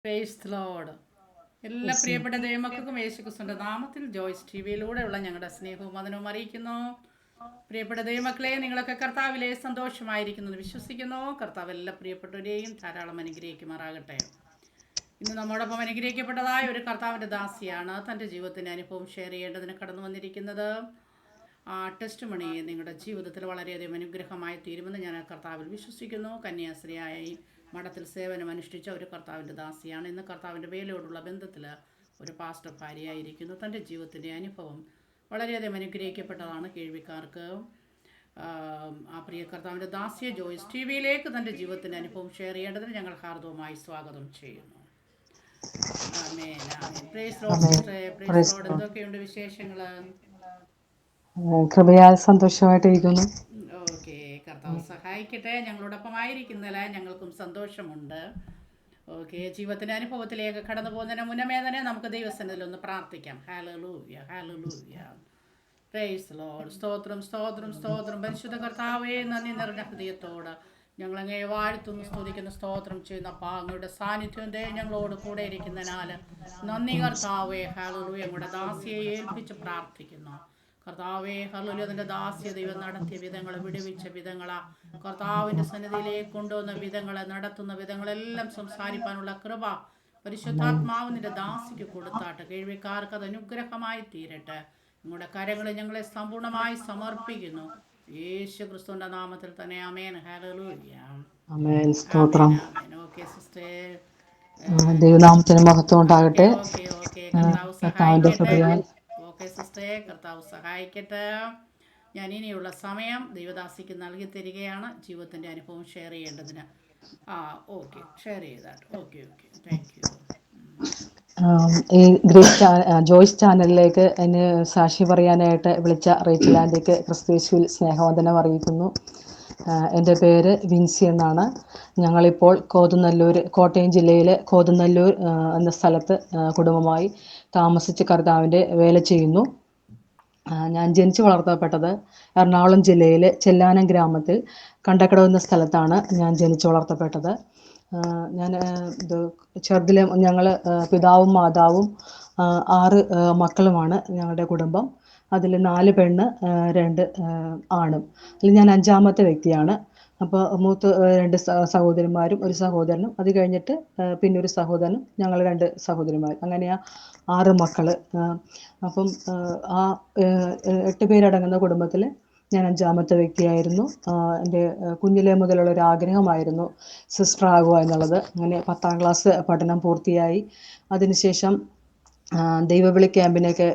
Praise Lord. എല്ലാ പ്രിയപ്പെട്ട ദൈവമക്കൾക്കും യേശുക്രിസ്തുവിന്റെ നാമത്തിൽ ജോയ്സ് ടി വിയിലൂടെയുള്ള ഞങ്ങളുടെ സ്നേഹവും വന്ദനവും അറിയിക്കുന്നു. പ്രിയപ്പെട്ട ദൈവമക്കളെ, നിങ്ങളൊക്കെ കർത്താവിലെ സന്തോഷമായിരിക്കുന്നു എന്ന് വിശ്വസിക്കുന്നു. കർത്താവ് എല്ലാ പ്രിയപ്പെട്ടവരെയും ധാരാളം അനുഗ്രഹിക്കുമാറാകട്ടെ. ഇന്ന് നമ്മോടൊപ്പം അനുഗ്രഹിക്കപ്പെട്ടതായ ഒരു കർത്താവിൻ്റെ ദാസിയാണ് തൻ്റെ ജീവിതത്തിൻ്റെ അനുഭവം ഷെയർ ചെയ്യേണ്ടതിന് കടന്നു വന്നിരിക്കുന്നത്. ആ ടെസ്റ്റ് മണി നിങ്ങളുടെ ജീവിതത്തിൽ വളരെയധികം അനുഗ്രഹമായി തീരുമെന്ന് ഞാൻ കർത്താവിൽ വിശ്വസിക്കുന്നു. കന്യാസ്ത്രീയായി മഠത്തിൽ സേവനം അനുഷ്ഠിച്ച ഒരു കർത്താവിൻ്റെ ദാസിയാണ്. ഇന്ന് കർത്താവിൻ്റെ വേലയോടുള്ള ബന്ധത്തിൽ ഒരു പാസ്റ്റർ ഭാര്യയായിരിക്കുന്നു. തൻ്റെ ജീവിതത്തിൻ്റെ അനുഭവം വളരെയധികം അനുഗ്രഹിക്കപ്പെട്ടതാണ് കേൾവിക്കാർക്ക്. ആ പ്രിയ കർത്താവിൻ്റെ ദാസിയെ ജോയ്സ് ടി വിയിലേക്ക് തൻ്റെ ജീവിതത്തിൻ്റെ അനുഭവം ഷെയർ ചെയ്യേണ്ടതിന് ഞങ്ങൾ ഹാർദവമായി സ്വാഗതം ചെയ്യുന്നു. ആമേൻ, ആമേൻ. പ്രൈസ് ലോർഡ് സിസ്റ്ററെ, പ്രൈസ് ലോർഡ്. എന്തൊക്കെയുണ്ട് വിശേഷങ്ങൾ? കൃപയാൽ സന്തോഷമായിട്ടിരിക്കുന്നു. ഓക്കെ, കർത്താവ് സഹായിക്കട്ടെ. ഞങ്ങളോടൊപ്പം ആയിരിക്കുന്നതിൽ ഞങ്ങൾക്കും സന്തോഷമുണ്ട്. ഓക്കെ, ജീവിതത്തിൻ്റെ അനുഭവത്തിലേക്ക് കടന്നു പോകുന്നതിന് മുന്നമേ തന്നെ നമുക്ക് ദൈവസന്നിധിയിൽ ഒന്ന് പ്രാർത്ഥിക്കാം. Hallelujah, hallelujah. Praise Lord. സ്തോത്രം, സ്തോത്രം, സ്തോത്രം. പരിശുദ്ധ കർത്താവേ, നന്ദി നിറഞ്ഞ ഹൃദയത്തോട് ഞങ്ങളങ്ങേ വാഴ്ത്തുന്നു, സ്തുതിക്കുന്നു, സ്തോത്രം ചെയ്യുന്ന അങ്ങയുടെ സാന്നിധ്യം ഞങ്ങളോട് കൂടെ ഇരിക്കുന്നതിനാൽ നന്ദി കർത്താവേ. ഹല്ലേലൂയ. ഞങ്ങളുടെ ദാസിയെ ഏൽപ്പിച്ച് പ്രാർത്ഥിക്കുന്നു. കർത്താവേ, ഹല്ലേലൂയ. അതിൻ്റെ ദാസ്യ ദൈവം നടത്തിയ വിധങ്ങൾ, വിടുവിച്ച വിധങ്ങൾ, കർത്താവിൻ്റെ സന്നിധിയിലേക്ക് കൊണ്ടുവന്ന വിധങ്ങൾ, നടത്തുന്ന വിധങ്ങളെല്ലാം സംസാരിക്കാനുള്ള കൃപ പരിശുദ്ധാത്മാവ് നിന്റെ ദാസിക്ക് കൊടുത്താട്ട് കേൾവിക്കാർക്ക് അത് അനുഗ്രഹമായി തീരട്ടെ. നിങ്ങളുടെ കരങ്ങളിൽ ഞങ്ങളെ സമ്പൂർണ്ണമായി സമർപ്പിക്കുന്നു, യേശു ക്രിസ്തുവിന്റെ നാമത്തിൽ തന്നെ. ആമേൻ, ഹല്ലേലൂയ. ആമേൻ, സ്തോത്രം. ഓക്കെ സിസ്റ്റർ, ദൈവനാമത്തിന് മഹത്വം ഉണ്ടാകട്ടെ. Okay okay. കർത്താവ് കർത്താവിന്റെ സഹായിക്കട്ടെ. കൃപയാൽ. ഓക്കെ സിസ്റ്ററെ, കർത്താവ് സഹായിക്കട്ടെ. ഞാൻ ഇനിയുള്ള സമയം ദൈവദാസിക്ക് നൽകി തരികയാണ് ജീവിതത്തിൻ്റെ അനുഭവം ഷെയർ ചെയ്യേണ്ടതിന്. ഓക്കെ, ഷെയർ ചെയ്താട്ട്. Okay okay, thank you. ഈ ജോയ്സ് ചാനലിലേക്ക് എന്നെ സാക്ഷി പറയാനായിട്ട് വിളിച്ച റേച്ചൽ ആൻറ്റിക്ക് ക്രിസ്തുയേശുവിൽ സ്നേഹവന്ദനം അറിയിക്കുന്നു. എൻ്റെ പേര് വിൻസി എന്നാണ്. ഞങ്ങളിപ്പോൾ കോട്ടയം ജില്ലയിലെ കോതനല്ലൂർ എന്ന സ്ഥലത്ത് കുടുംബമായി താമസിച്ച് കർത്താവിൻ്റെ വേല ചെയ്യുന്നു. ഞാൻ ജനിച്ചു വളർത്തപ്പെട്ടത് എറണാകുളം ജില്ലയിലെ ചെല്ലാനം ഗ്രാമത്തിൽ കണ്ടക്കടവ് എന്ന സ്ഥലത്താണ് ഞാൻ ജനിച്ചു വളർത്തപ്പെട്ടത്. ഞാൻ ചെറുതിലെ ഞങ്ങൾ പിതാവും മാതാവും 6 മക്കളുമാണ് ഞങ്ങളുടെ കുടുംബം. അതിൽ 4 പെണ്ണ് 2 ആണും. അതിൽ ഞാൻ 5ാമത്തെ വ്യക്തിയാണ്. അപ്പോൾ മൂത്ത 2 സഹോദരന്മാരും 1 സഹോദരനും, അത് കഴിഞ്ഞിട്ട് പിന്നെ ഒരു സഹോദരനും, ഞങ്ങൾ 2 സഹോദരിമാർ, അങ്ങനെയാ 6 മക്കൾ. അപ്പം ആ 8 പേരടങ്ങുന്ന കുടുംബത്തിൽ ഞാൻ 5ാമത്തെ വ്യക്തിയായിരുന്നു. എൻ്റെ കുഞ്ഞിലെ മുതലുള്ള ഒരു ആഗ്രഹമായിരുന്നു സിസ്റ്റർ ആകുക എന്നുള്ളത്. അങ്ങനെ 10ാം ക്ലാസ് പഠനം പൂർത്തിയായി. അതിനുശേഷം ദൈവവിളി ക്യാമ്പിനൊക്കെ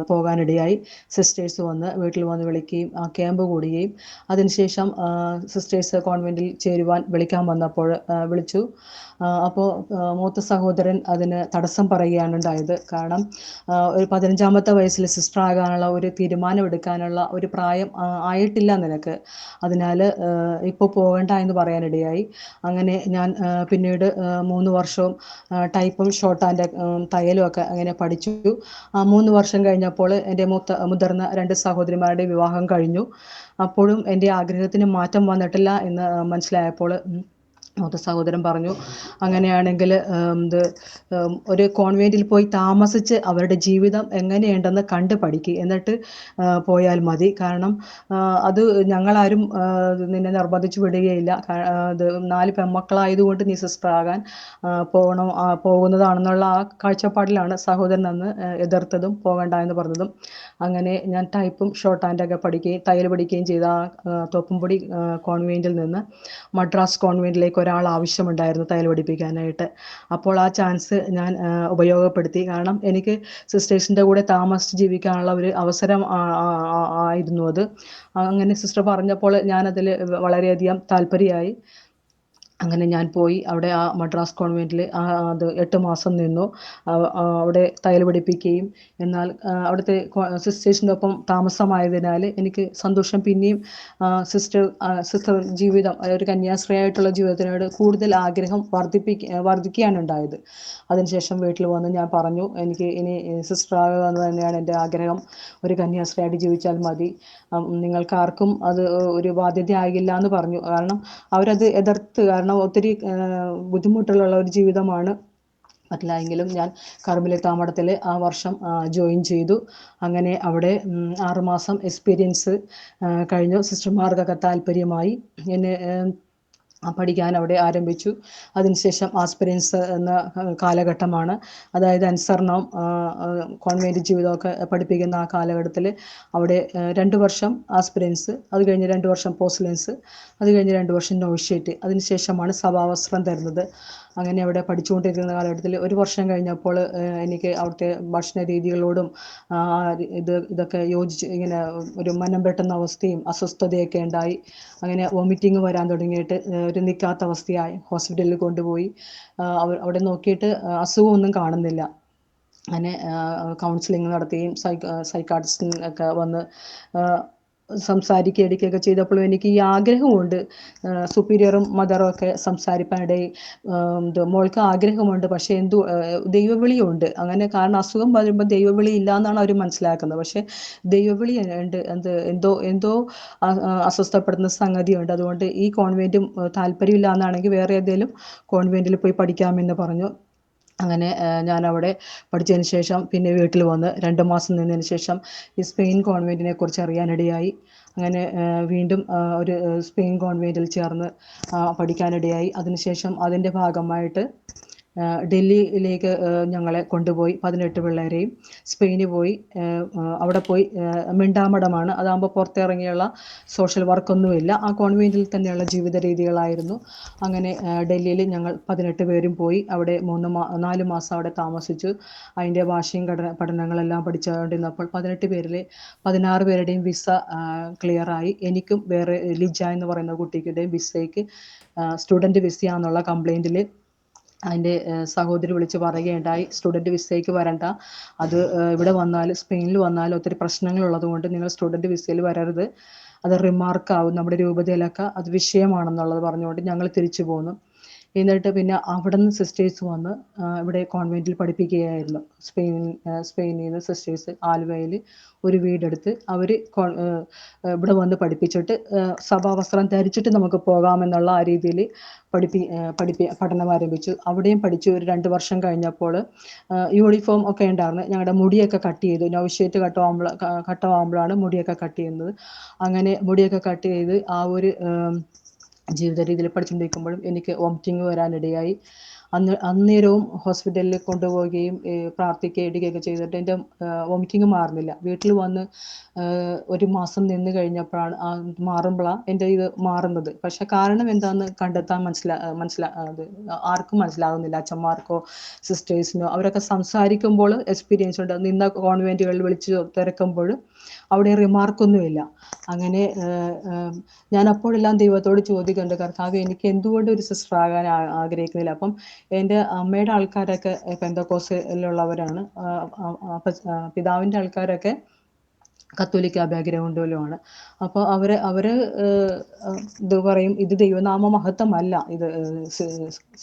പോകാനിടയായി. സിസ്റ്റേഴ്സ് വന്ന് വീട്ടിൽ വന്ന് വിളിക്കുകയും ആ ക്യാമ്പ് കൂടുകയും അതിനുശേഷം സിസ്റ്റേഴ്സ് കോൺവെൻറ്റിൽ ചേരുവാൻ വിളിക്കാൻ വന്നപ്പോൾ വിളിച്ചു. അപ്പോൾ മൂത്ത സഹോദരൻ അതിന് തടസ്സം പറയുകയാണ് ഉണ്ടായത്. കാരണം ഒരു 15ാമത്തെ വയസ്സിൽ സിസ്റ്റർ ആകാനുള്ള ഒരു തീരുമാനമെടുക്കാനുള്ള ഒരു പ്രായം ആയിട്ടില്ല നിനക്ക്, അതിനാൽ ഇപ്പോൾ പോകണ്ട എന്ന് പറയാനിടയായി. അങ്ങനെ ഞാൻ പിന്നീട് 3 വർഷവും ടൈപ്പും ഷോർട്ട് ഹാൻഡ് തയ്യലും ഒക്കെ അങ്ങനെ പഠിച്ചു. 3 വർഷം കഴിഞ്ഞപ്പോൾ എൻ്റെ മുതിർന്ന 2 സഹോദരിമാരുടെ വിവാഹം കഴിഞ്ഞു. അപ്പോഴും എൻ്റെ ആഗ്രഹത്തിന് മാറ്റം വന്നിട്ടില്ല എന്ന് മനസ്സിലായപ്പോൾ മൂത്ത സഹോദരൻ പറഞ്ഞു, അങ്ങനെയാണെങ്കിൽ ഒരു കോൺവെൻറ്റിൽ പോയി താമസിച്ച് അവരുടെ ജീവിതം എങ്ങനെയുണ്ടെന്ന് കണ്ട് പഠിക്കുക, എന്നിട്ട് പോയാൽ മതി. കാരണം അത് ഞങ്ങളാരും നിന്നെ നിർബന്ധിച്ച് വിടുകയില്ല. അത് 4 പെൺമക്കളായതുകൊണ്ട് നീ സിസ്റ്റർ ആകാൻ പോകുന്നതാണെന്നുള്ള ആ കാഴ്ചപ്പാടിലാണ് സഹോദരൻ അന്ന് എതിർത്തതും പോകണ്ട എന്ന് പറഞ്ഞതും. അങ്ങനെ ഞാൻ ടൈപ്പും ഷോർട്ട് ഹാൻഡൊക്കെ പഠിക്കുകയും തയ്യൽ പഠിക്കുകയും ചെയ്ത തോപ്പുംപടി കോൺവെൻറ്റിൽ നിന്ന് മദ്രാസ് കോൺവെൻറ്റിലേക്ക് ഒരാൾ ആവശ്യമുണ്ടായിരുന്നു തയ്യൽ പഠിപ്പിക്കാനായിട്ട്. അപ്പോൾ ആ ചാൻസ് ഞാൻ ഉപയോഗപ്പെടുത്തി. കാരണം എനിക്ക് സിസ്റ്റേഴ്സിൻ്റെ കൂടെ താമസിച്ച് ജീവിക്കാനുള്ള ഒരു അവസരം ആയിരുന്നു അത്. അങ്ങനെ സിസ്റ്റർ പറഞ്ഞപ്പോൾ ഞാനതിൽ വളരെയധികം താല്പര്യമായി. അങ്ങനെ ഞാൻ പോയി അവിടെ ആ മദ്രാസ് കോൺവെൻറ്റിൽ അത് 8 മാസം നിന്നു. അവിടെ തയ്യൽ പഠിപ്പിക്കുകയും, എന്നാൽ അവിടുത്തെ സിസ്റ്റേഴ്സിൻ്റെ ഒപ്പം താമസമായതിനാൽ എനിക്ക് സന്തോഷം. പിന്നെയും സിസ്റ്റർ ജീവിതം, ഒരു കന്യാസ്ത്രീയായിട്ടുള്ള ജീവിതത്തിനോട് കൂടുതൽ ആഗ്രഹം വർദ്ധിക്കുകയാണ് ഉണ്ടായത്. അതിനുശേഷം വീട്ടിൽ വന്ന് ഞാൻ പറഞ്ഞു, എനിക്ക് ഇനി സിസ്റ്റർ ആകുക എന്ന് തന്നെയാണ് എൻ്റെ ആഗ്രഹം. ഒരു കന്യാസ്ത്രീയായിട്ട് ജീവിച്ചാൽ മതി, നിങ്ങൾക്കാർക്കും അത് ഒരു ബാധ്യത ആകില്ല എന്ന് പറഞ്ഞു. കാരണം അവരത് എതിർത്ത്. കാരണം ഒത്തിരി ബുദ്ധിമുട്ടുള്ള ഒരു ജീവിതമാണ് പറ്റില്ല എങ്കിലും ഞാൻ കർമ്മലി മഠത്തിൽ ആ വർഷം ജോയിൻ ചെയ്തു. അങ്ങനെ അവിടെ 6 മാസം എക്സ്പീരിയൻസ് കഴിഞ്ഞു. സിസ്റ്റർമാർക്കൊക്കെ താല്പര്യമായി. എന്നെ പഠിക്കാൻ അവിടെ ആരംഭിച്ചു. അതിനുശേഷം ആസ്പിരൻസ് എന്ന കാലഘട്ടമാണ്. അതായത് അനുസരണം കോൺവെൻറ്റ് ജീവിതമൊക്കെ പഠിപ്പിക്കുന്ന ആ കാലഘട്ടത്തിൽ അവിടെ 2 വർഷം ആസ്പിരൻസ്, അത് കഴിഞ്ഞ് 2 വർഷം പോസ്റ്റ്ലൻസ്, അത് കഴിഞ്ഞ് 2 വർഷം നോവിഷ്യേറ്റ്, അതിനുശേഷമാണ് സഭാവസ്ത്രം തരുന്നത്. അങ്ങനെ അവിടെ പഠിച്ചുകൊണ്ടിരിക്കുന്ന കാലഘട്ടത്തിൽ 1 വർഷം കഴിഞ്ഞപ്പോൾ എനിക്ക് അവിടുത്തെ ഭക്ഷണ രീതികളോടും ഇതൊക്കെ യോജിച്ച് ഇങ്ങനെ ഒരു മനം പെട്ടെന്ന അവസ്ഥയും അസ്വസ്ഥതയൊക്കെ ഉണ്ടായി. അങ്ങനെ വോമിറ്റിങ് വരാൻ തുടങ്ങിയിട്ട് ഒരു നിൽക്കാത്ത അവസ്ഥയായി. ഹോസ്പിറ്റലിൽ കൊണ്ടുപോയി. അവിടെ നോക്കിയിട്ട് അസുഖമൊന്നും കാണുന്നില്ല. അങ്ങനെ കൗൺസിലിംഗ് നടത്തുകയും സൈക്കാട്രിസ്റ്റിനൊക്കെ വന്ന് സംസാരിക്കുക ഇടിക്കുകയൊക്കെ ചെയ്തപ്പോഴും എനിക്ക് ഈ ആഗ്രഹമുണ്ട്. സുപ്പീരിയറും മദറും ഒക്കെ സംസാരിക്കാനിടയിൽ മോൾക്ക് ആഗ്രഹമുണ്ട്, പക്ഷേ ദൈവവിളിയുണ്ട്. അങ്ങനെ കാരണം അസുഖം വരുമ്പോൾ ദൈവവിളി ഇല്ല എന്നാണ് അവർ മനസ്സിലാക്കുന്നത്. പക്ഷേ ദൈവവിളി ഉണ്ട്. എന്തോ അസ്വസ്ഥപ്പെടുന്ന സംഗതിയുണ്ട്. അതുകൊണ്ട് ഈ കോൺവെൻറ്റും താല്പര്യമില്ല എന്നാണെങ്കിൽ വേറെ ഏതെങ്കിലും കോൺവെൻറ്റിൽ പോയി പഠിക്കാമെന്ന് പറഞ്ഞു. അങ്ങനെ ഞാനവിടെ പഠിച്ചതിന് ശേഷം പിന്നെ വീട്ടിൽ വന്ന് 2 മാസം നിന്നതിന് ശേഷം ഈ സ്പെയിൻ കോൺവെൻറ്റിനെ കുറിച്ച് അറിയാനിടയായി. അങ്ങനെ വീണ്ടും ഒരു സ്പെയിൻ കോൺവെൻറ്റിൽ ചേർന്ന് പഠിക്കാനിടയായി. അതിനുശേഷം അതിൻ്റെ ഭാഗമായിട്ട് ഡൽഹിയിലേക്ക് ഞങ്ങളെ കൊണ്ടുപോയി. 18 പിള്ളേരെയും സ്പെയിനിൽ പോയി. അവിടെ പോയി മിണ്ടാമഠമാണ്. അതാകുമ്പോൾ പുറത്തിറങ്ങിയുള്ള സോഷ്യൽ വർക്കൊന്നുമില്ല. ആ കോൺവെൻറ്റിൽ തന്നെയുള്ള ജീവിത രീതികളായിരുന്നു. അങ്ങനെ ഡൽഹിയിൽ ഞങ്ങൾ 18 പേരും പോയി. അവിടെ 4 മാസം അവിടെ താമസിച്ചു. അതിൻ്റെ ഭാഷയും പഠനങ്ങളെല്ലാം പഠിച്ചുകൊണ്ടിരുന്നപ്പോൾ 18 പേരിൽ 16 പേരുടെയും വിസ ക്ലിയറായി. എനിക്കും വേറെ ലിജ എന്ന് പറയുന്ന കുട്ടിയുടെയും വിസയ്ക്ക് സ്റ്റുഡൻറ്റ് വിസയാണെന്നുള്ള കംപ്ലയിൻറ്റിൽ അതിൻ്റെ സഹോദരി വിളിച്ച് പറയുകയുണ്ടായി, സ്റ്റുഡൻറ്റ് വിസയ്ക്ക് വരണ്ട, അത് ഇവിടെ വന്നാൽ സ്പെയിനിൽ വന്നാൽ ഒത്തിരി പ്രശ്നങ്ങളുള്ളത് കൊണ്ട് നിങ്ങൾ സ്റ്റുഡൻറ്റ് വിസയിൽ വരരുത്, അത് റിമാർക്കാവും, നമ്മുടെ രൂപതയിലൊക്കെ അത് വിഷയമാണെന്നുള്ളത് പറഞ്ഞുകൊണ്ട് ഞങ്ങൾ തിരിച്ചു പോന്നു. എന്നിട്ട് പിന്നെ അവിടെ നിന്ന് സിസ്റ്റേഴ്സ് വന്ന് ഇവിടെ കോൺവെൻറ്റിൽ പഠിപ്പിക്കുകയായിരുന്നു. സ്പെയിനിൽ നിന്ന് സിസ്റ്റേഴ്സ് ആലുവയിൽ ഒരു വീടെടുത്ത് അവർ ഇവിടെ വന്ന് പഠിപ്പിച്ചിട്ട് സഭാവസ്ത്രം ധരിച്ചിട്ട് നമുക്ക് പോകാമെന്നുള്ള ആ രീതിയിൽ പഠനം ആരംഭിച്ചു. അവിടെയും പഠിച്ചു. ഒരു 2 വർഷം കഴിഞ്ഞപ്പോൾ യൂണിഫോം ഒക്കെ ഉണ്ടായിരുന്നു. ഞങ്ങളുടെ മുടിയൊക്കെ കട്ട് ചെയ്തു. നൗഷ്യേറ്റ് ഘട്ടമാകുമ്പോഴാണ് മുടിയൊക്കെ കട്ട് ചെയ്യുന്നത്. അങ്ങനെ മുടിയൊക്കെ കട്ട് ചെയ്ത് ആ ഒരു ജീവിത രീതിയിൽ പഠിച്ചുകൊണ്ടിരിക്കുമ്പോഴും എനിക്ക് വോമിറ്റിങ് വരാനിടയായി. അന്നേരവും ഹോസ്പിറ്റലിൽ കൊണ്ടുപോവുകയും പ്രാർത്ഥിക്കുകയും ഇടുകയൊക്കെ ചെയ്തിട്ട് എൻ്റെ വോമിറ്റിങ് മാറുന്നില്ല. വീട്ടിൽ വന്ന് 1 മാസം നിന്ന് കഴിഞ്ഞപ്പോഴാണ് മാറുമ്പോഴാണ് എൻ്റെ ഇത് മാറുന്നത്. പക്ഷേ കാരണം എന്താണെന്ന് കണ്ടെത്താൻ ആർക്കും മനസ്സിലാകുന്നില്ല. അച്ഛന്മാർക്കോ സിസ്റ്റേഴ്സിനോ അവരൊക്കെ സംസാരിക്കുമ്പോൾ എക്സ്പീരിയൻസ് ഉണ്ട്. നിന്ന കോൺവെൻറ്റുകളിൽ വിളിച്ച് തിരക്കുമ്പോൾ അവിടെ റിമാർക്കൊന്നുമില്ല. അങ്ങനെ ഞാൻ അപ്പോഴെല്ലാം ദൈവത്തോട് ചോദിക്കുന്നുണ്ട്, കർത്താവേ എനിക്ക് എന്തുകൊണ്ട് ഒരു സിസ്റ്റർ ആകാൻ ആഗ്രഹിക്കുന്നില്ല. അപ്പം എൻ്റെ അമ്മയുടെ ആൾക്കാരൊക്കെ പെന്തക്കോസ്തിലുള്ളവരാണ്. പിതാവിൻ്റെ ആൾക്കാരൊക്കെ കത്തോലിക്ക ബാക്ക്ഗ്രൗണ്ടിലുമാണ്. അപ്പോൾ അവർ ഇത് പറയും, ഇത് ദൈവനാമ മഹത്വമല്ല, ഇത്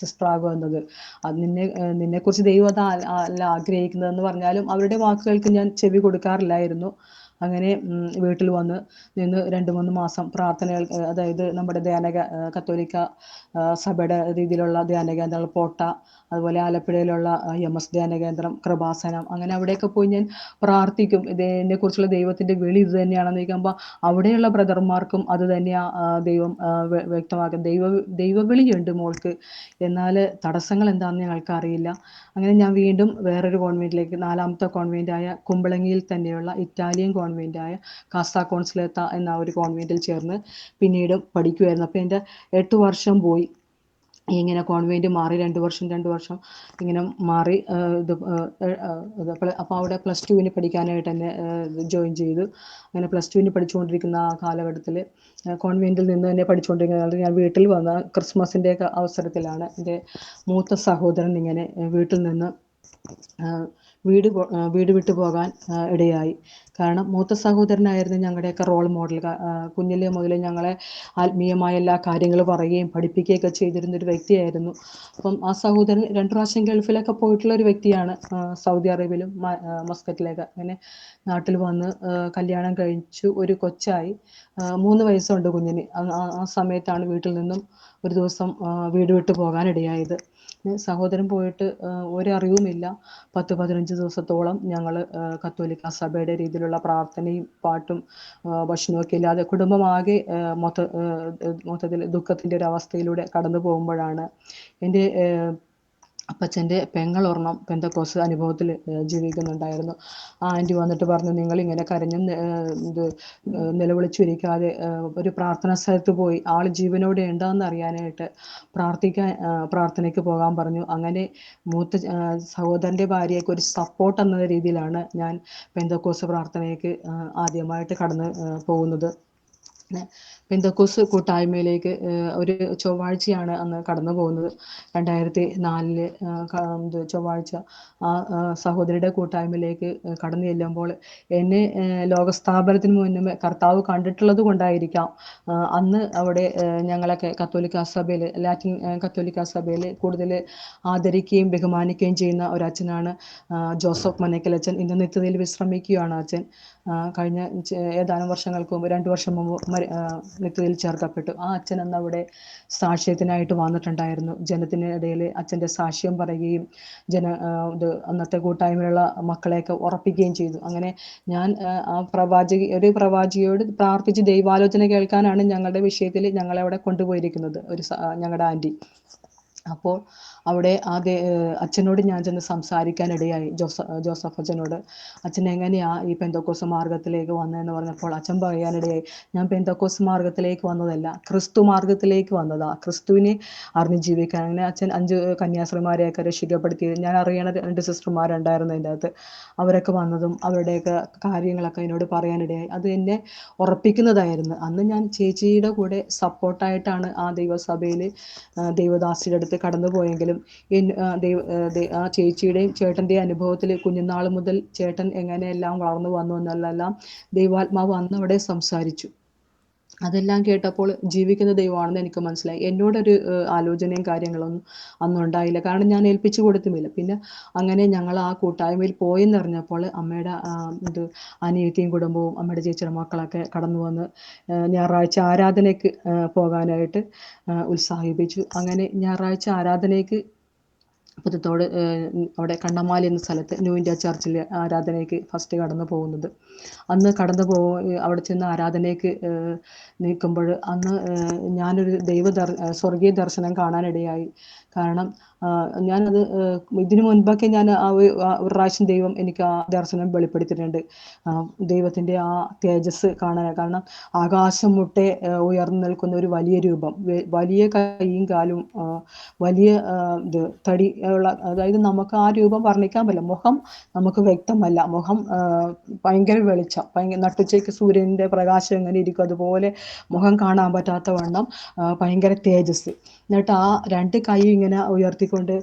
സിസ്റ്റർ ആകുക എന്നത്, അത് നിന്നെക്കുറിച്ച് ദൈവം അല്ല ആഗ്രഹിക്കുന്നതെന്ന് പറഞ്ഞാലും അവരുടെ വാക്കുകൾക്ക് ഞാൻ ചെവി കൊടുക്കാറില്ലായിരുന്നു. അങ്ങനെ വീട്ടിൽ വന്ന് നിന്ന് 2-3 മാസം പ്രാർത്ഥനകൾ, അതായത് നമ്മുടെ കത്തോലിക്ക സഭയുടെ രീതിയിലുള്ള ധ്യാനകേന്ദ്രങ്ങൾ പോട്ട, അതുപോലെ ആലപ്പുഴയിലുള്ള MS ധ്യാന കേന്ദ്രം, കൃപാസനം, അങ്ങനെ അവിടെയൊക്കെ പോയി ഞാൻ പ്രാർത്ഥിക്കും. ഇതിനെക്കുറിച്ചുള്ള ദൈവത്തിൻ്റെ വിളി ഇത് തന്നെയാണെന്ന് ചോദിക്കുമ്പോൾ അവിടെയുള്ള ബ്രദർമാർക്കും അത് തന്നെയാണ് ദൈവം വ്യക്തമാക്കും. ദൈവവിളിയുണ്ട് മോൾക്ക്, എന്നാൽ തടസ്സങ്ങൾ എന്താണെന്ന് ഞങ്ങൾക്ക് അറിയില്ല. അങ്ങനെ ഞാൻ വീണ്ടും വേറൊരു കോൺവെൻറ്റിലേക്ക്, 4ാമത്തെ കോൺവെൻറ്റായ കുമ്പളങ്ങിയിൽ തന്നെയുള്ള ഇറ്റാലിയൻ കോൺവെൻറ്റായ കാസ കോൺസുലേത്ത എന്ന ഒരു കോൺവെൻറ്റിൽ ചേർന്ന് പിന്നീട് പഠിക്കുമായിരുന്നു. അപ്പോൾ എൻ്റെ 8 വർഷം പോയി. ഇങ്ങനെ കോൺവെൻറ്റ് മാറി 2 വർഷം ഇങ്ങനെ മാറി. അപ്പോൾ അവിടെ +2 പഠിക്കാനായിട്ട് എന്നെ ജോയിൻ ചെയ്തു. അങ്ങനെ +2 പഠിച്ചുകൊണ്ടിരിക്കുന്ന ആ കാലഘട്ടത്തിൽ കോൺവെൻറ്റിൽ നിന്ന് തന്നെ പഠിച്ചുകൊണ്ടിരിക്കുന്ന ഞാൻ വീട്ടിൽ വന്ന ക്രിസ്മസിൻ്റെയൊക്കെ അവസരത്തിലാണ് എൻ്റെ മൂത്ത സഹോദരൻ ഇങ്ങനെ വീട്ടിൽ നിന്ന് വീട് വിട്ടു പോകാൻ ഇടയായി. കാരണം മൂത്ത സഹോദരനായിരുന്നു ഞങ്ങളുടെയൊക്കെ റോൾ മോഡൽ. കുഞ്ഞിലെ മുതൽ ഞങ്ങളെ ആത്മീയമായ എല്ലാ കാര്യങ്ങളും പറയുകയും പഠിപ്പിക്കുകയൊക്കെ ചെയ്തിരുന്നൊരു വ്യക്തിയായിരുന്നു. അപ്പം ആ സഹോദരൻ 2 പ്രാവശ്യം ഗൾഫിലൊക്കെ പോയിട്ടുള്ള ഒരു വ്യക്തിയാണ്. സൗദി അറേബ്യയിലും മസ്കറ്റിലൊക്കെ. അങ്ങനെ നാട്ടിൽ വന്ന് കല്യാണം കഴിച്ചു, ഒരു കൊച്ചായി. 3 വയസ്സുണ്ട് കുഞ്ഞിന്. ആ സമയത്താണ് വീട്ടിൽ നിന്നും ഒരു ദിവസം വീട് വിട്ടു പോകാനിടയായത്. സഹോദരൻ പോയിട്ട് ഒരറിവുമില്ല. 10-15 ദിവസത്തോളം ഞങ്ങൾ കത്തോലിക്ക സഭയുടെ രീതിയിലുള്ള പ്രാർത്ഥനയും പാട്ടും ഭക്ഷണമൊക്കെ ഇല്ലാതെ കുടുംബമാകെ മൊത്തത്തിൽ ദുഃഖത്തിൻ്റെ ഒരു അവസ്ഥയിലൂടെ കടന്നു പോകുമ്പോഴാണ് എൻ്റെ അപ്പച്ചൻ്റെ പെങ്ങളൊരെണ്ണം പെന്തക്കോസ്ത് അനുഭവത്തിൽ ജീവിക്കുന്നുണ്ടായിരുന്നു. ആ ആൻറ്റി വന്നിട്ട് പറഞ്ഞു, നിങ്ങളിങ്ങനെ കരഞ്ഞും നിലവിളിച്ചിരിക്കാതെ ഒരു പ്രാർത്ഥനാ സ്ഥലത്ത് പോയി ആൾ ജീവനോടെ ഉണ്ടോയെന്ന് അറിയാനായിട്ട് പ്രാർത്ഥനയ്ക്ക് പോകാൻ പറഞ്ഞു. അങ്ങനെ മൂത്ത സഹോദരൻ്റെ ഭാര്യയ്ക്ക് ഒരു സപ്പോർട്ട് എന്ന രീതിയിലാണ് ഞാൻ പെന്തക്കോസ്ത് പ്രാർത്ഥനയ്ക്ക് ആദ്യമായിട്ട് കടന്ന് പോകുന്നത്. പെന്തക്കോസ്ത് കൂട്ടായ്മയിലേക്ക് ഒരു ചൊവ്വാഴ്ചയാണ് അന്ന് കടന്നു പോകുന്നത്. 2004 ചൊവ്വാഴ്ച ആ സഹോദരിയുടെ കൂട്ടായ്മയിലേക്ക് കടന്നു ചെല്ലുമ്പോൾ എന്നെ ലോകസ്ഥാപനത്തിന് മുന്നേ കർത്താവ് കണ്ടിട്ടുള്ളത് കൊണ്ടായിരിക്കാം അന്ന് അവിടെ ഞങ്ങളൊക്കെ കത്തോലിക്ക സഭയിൽ, ലാറ്റിൻ കത്തോലിക്ക സഭയിൽ കൂടുതൽ ആദരിക്കുകയും ബഹുമാനിക്കുകയും ചെയ്യുന്ന ഒരച്ഛനാണ് ജോസഫ് മനക്കലച്ചൻ. ഇന്ന് നിത്യതയിൽ വിശ്രമിക്കുകയാണ് അച്ഛൻ. കഴിഞ്ഞ ഏതാനും വർഷങ്ങൾക്ക് മുമ്പ്, 2 വർഷം മുമ്പ് നിത്യതയിൽ ചേർക്കപ്പെട്ടു. ആ അച്ഛൻ അന്ന് അവിടെ സാക്ഷ്യത്തിനായിട്ട് വന്നിട്ടുണ്ടായിരുന്നു. ജനത്തിനിടയിൽ അച്ഛൻ്റെ സാക്ഷ്യം പറയുകയും അന്നത്തെ കൂട്ടായ്മയിലുള്ള മക്കളെയൊക്കെ ഉറപ്പിക്കുകയും ചെയ്തു. അങ്ങനെ ഞാൻ ഒരു പ്രവാചിയോട് പ്രാർത്ഥിച്ച് ദൈവാലോചന കേൾക്കാനാണ് ഞങ്ങളുടെ വിഷയത്തിൽ ഞങ്ങളെ അവിടെ കൊണ്ടുപോയിരിക്കുന്നത് ഞങ്ങളുടെ ആൻറ്റി. അപ്പോൾ അവിടെ അച്ഛനോട് ഞാൻ ചെന്ന് സംസാരിക്കാനിടയായി, ജോസഫ് അച്ഛനോട്. അച്ഛൻ എങ്ങനെയാ ഈ പെന്തക്കോസ്ത് മാർഗത്തിലേക്ക് വന്നതെന്ന് പറഞ്ഞപ്പോൾ അച്ഛൻ പറയാനിടയായി, ഞാൻ പെന്തക്കോസ്ത് മാർഗത്തിലേക്ക് വന്നതല്ല, ക്രിസ്തു മാർഗത്തിലേക്ക് വന്നതാ, ക്രിസ്തുവിനെ അറിഞ്ഞ് ജീവിക്കാൻ. അങ്ങനെ അച്ഛൻ 5 കന്യാസ്ത്രീമാരെയൊക്കെ രക്ഷിക്കപ്പെടുത്തി. ഞാൻ അറിയണ 2 സിസ്റ്റർമാരുണ്ടായിരുന്നു അതിൻ്റെ അകത്ത്. അവരൊക്കെ വന്നതും അവരുടെയൊക്കെ കാര്യങ്ങളൊക്കെ എന്നോട് പറയാനിടയായി. അത് എന്നെ ഉറപ്പിക്കുന്നതായിരുന്നു. അന്ന് ഞാൻ ചേച്ചിയുടെ കൂടെ സപ്പോർട്ടായിട്ടാണ് ആ ദൈവസഭയിൽ ദൈവദാസിയുടെ അടുത്ത് കടന്നു പോയെങ്കിലും ആ ചേച്ചിയുടെയും ചേട്ടൻ്റെയും അനുഭവത്തിൽ കുഞ്ഞുനാൾ മുതൽ ചേട്ടൻ എങ്ങനെയെല്ലാം വളർന്നു വന്നു എന്നെല്ലാം ദൈവാത്മാവ് അന്ന് അവിടെ സംസാരിച്ചു. അതെല്ലാം കേട്ടപ്പോൾ ജീവിക്കുന്ന ദൈവമാണെന്ന് എനിക്ക് മനസ്സിലായി. എന്നോടൊരു ആലോചനയും കാര്യങ്ങളൊന്നും അന്നും ഉണ്ടായില്ല, കാരണം ഞാൻ ഏൽപ്പിച്ചു കൊടുത്തുമില്ല. പിന്നെ അങ്ങനെ ഞങ്ങൾ ആ കൂട്ടായ്മയിൽ പോയെന്നറിഞ്ഞപ്പോൾ അമ്മയുടെ അനിയത്തിയും കുടുംബവും അമ്മയുടെ ചേച്ചിയുടെ മക്കളൊക്കെ കടന്നു വന്ന് ഞായറാഴ്ച ആരാധനയ്ക്ക് പോകാനായിട്ട് ഉത്സാഹിപ്പിച്ചു. അങ്ങനെ ഞായറാഴ്ച ആരാധനയ്ക്ക് പുതുത്തോട് അവിടെ കണ്ണമാലി എന്ന സ്ഥലത്ത് ന്യൂ ഇന്ത്യ ചർച്ചിൽ ആരാധനയ്ക്ക് ഫസ്റ്റ് കടന്നു പോകുന്നത്. അന്ന് അവിടെ ചെന്ന് ആരാധനയ്ക്ക് നിൽക്കുമ്പോൾ അന്ന് ഞാനൊരു സ്വർഗീയ ദർശനം കാണാനിടയായി. കാരണം ഞാനത് ഇതിനു മുൻപൊക്കെ ഞാൻ ഒരു പ്രാവശ്യം ദൈവം എനിക്ക് ആ ദർശനം വെളിപ്പെടുത്തിയിട്ടുണ്ട്. ദൈവത്തിൻ്റെ ആ തേജസ് കാണാൻ. കാരണം ആകാശം മുട്ടെ ഉയർന്നു നിൽക്കുന്ന ഒരു വലിയ രൂപം, വലിയ കൈയും കാലും, വലിയ തടി ഉള്ള, അതായത് നമുക്ക് ആ രൂപം വർണ്ണിക്കാൻ പറ്റില്ല. മുഖം നമുക്ക് വ്യക്തമല്ല. മുഖം ഭയങ്കര വെളിച്ചം, നട്ടുച്ചയ്ക്ക് സൂര്യൻ്റെ പ്രകാശം എങ്ങനെ ഇരിക്കും അതുപോലെ മുഖം കാണാൻ പറ്റാത്ത വണ്ണം ഭയങ്കര തേജസ്. എന്നിട്ട് ആ 2 കൈ ഇങ്ങനെ ഉയർത്തിക്കൊണ്ട്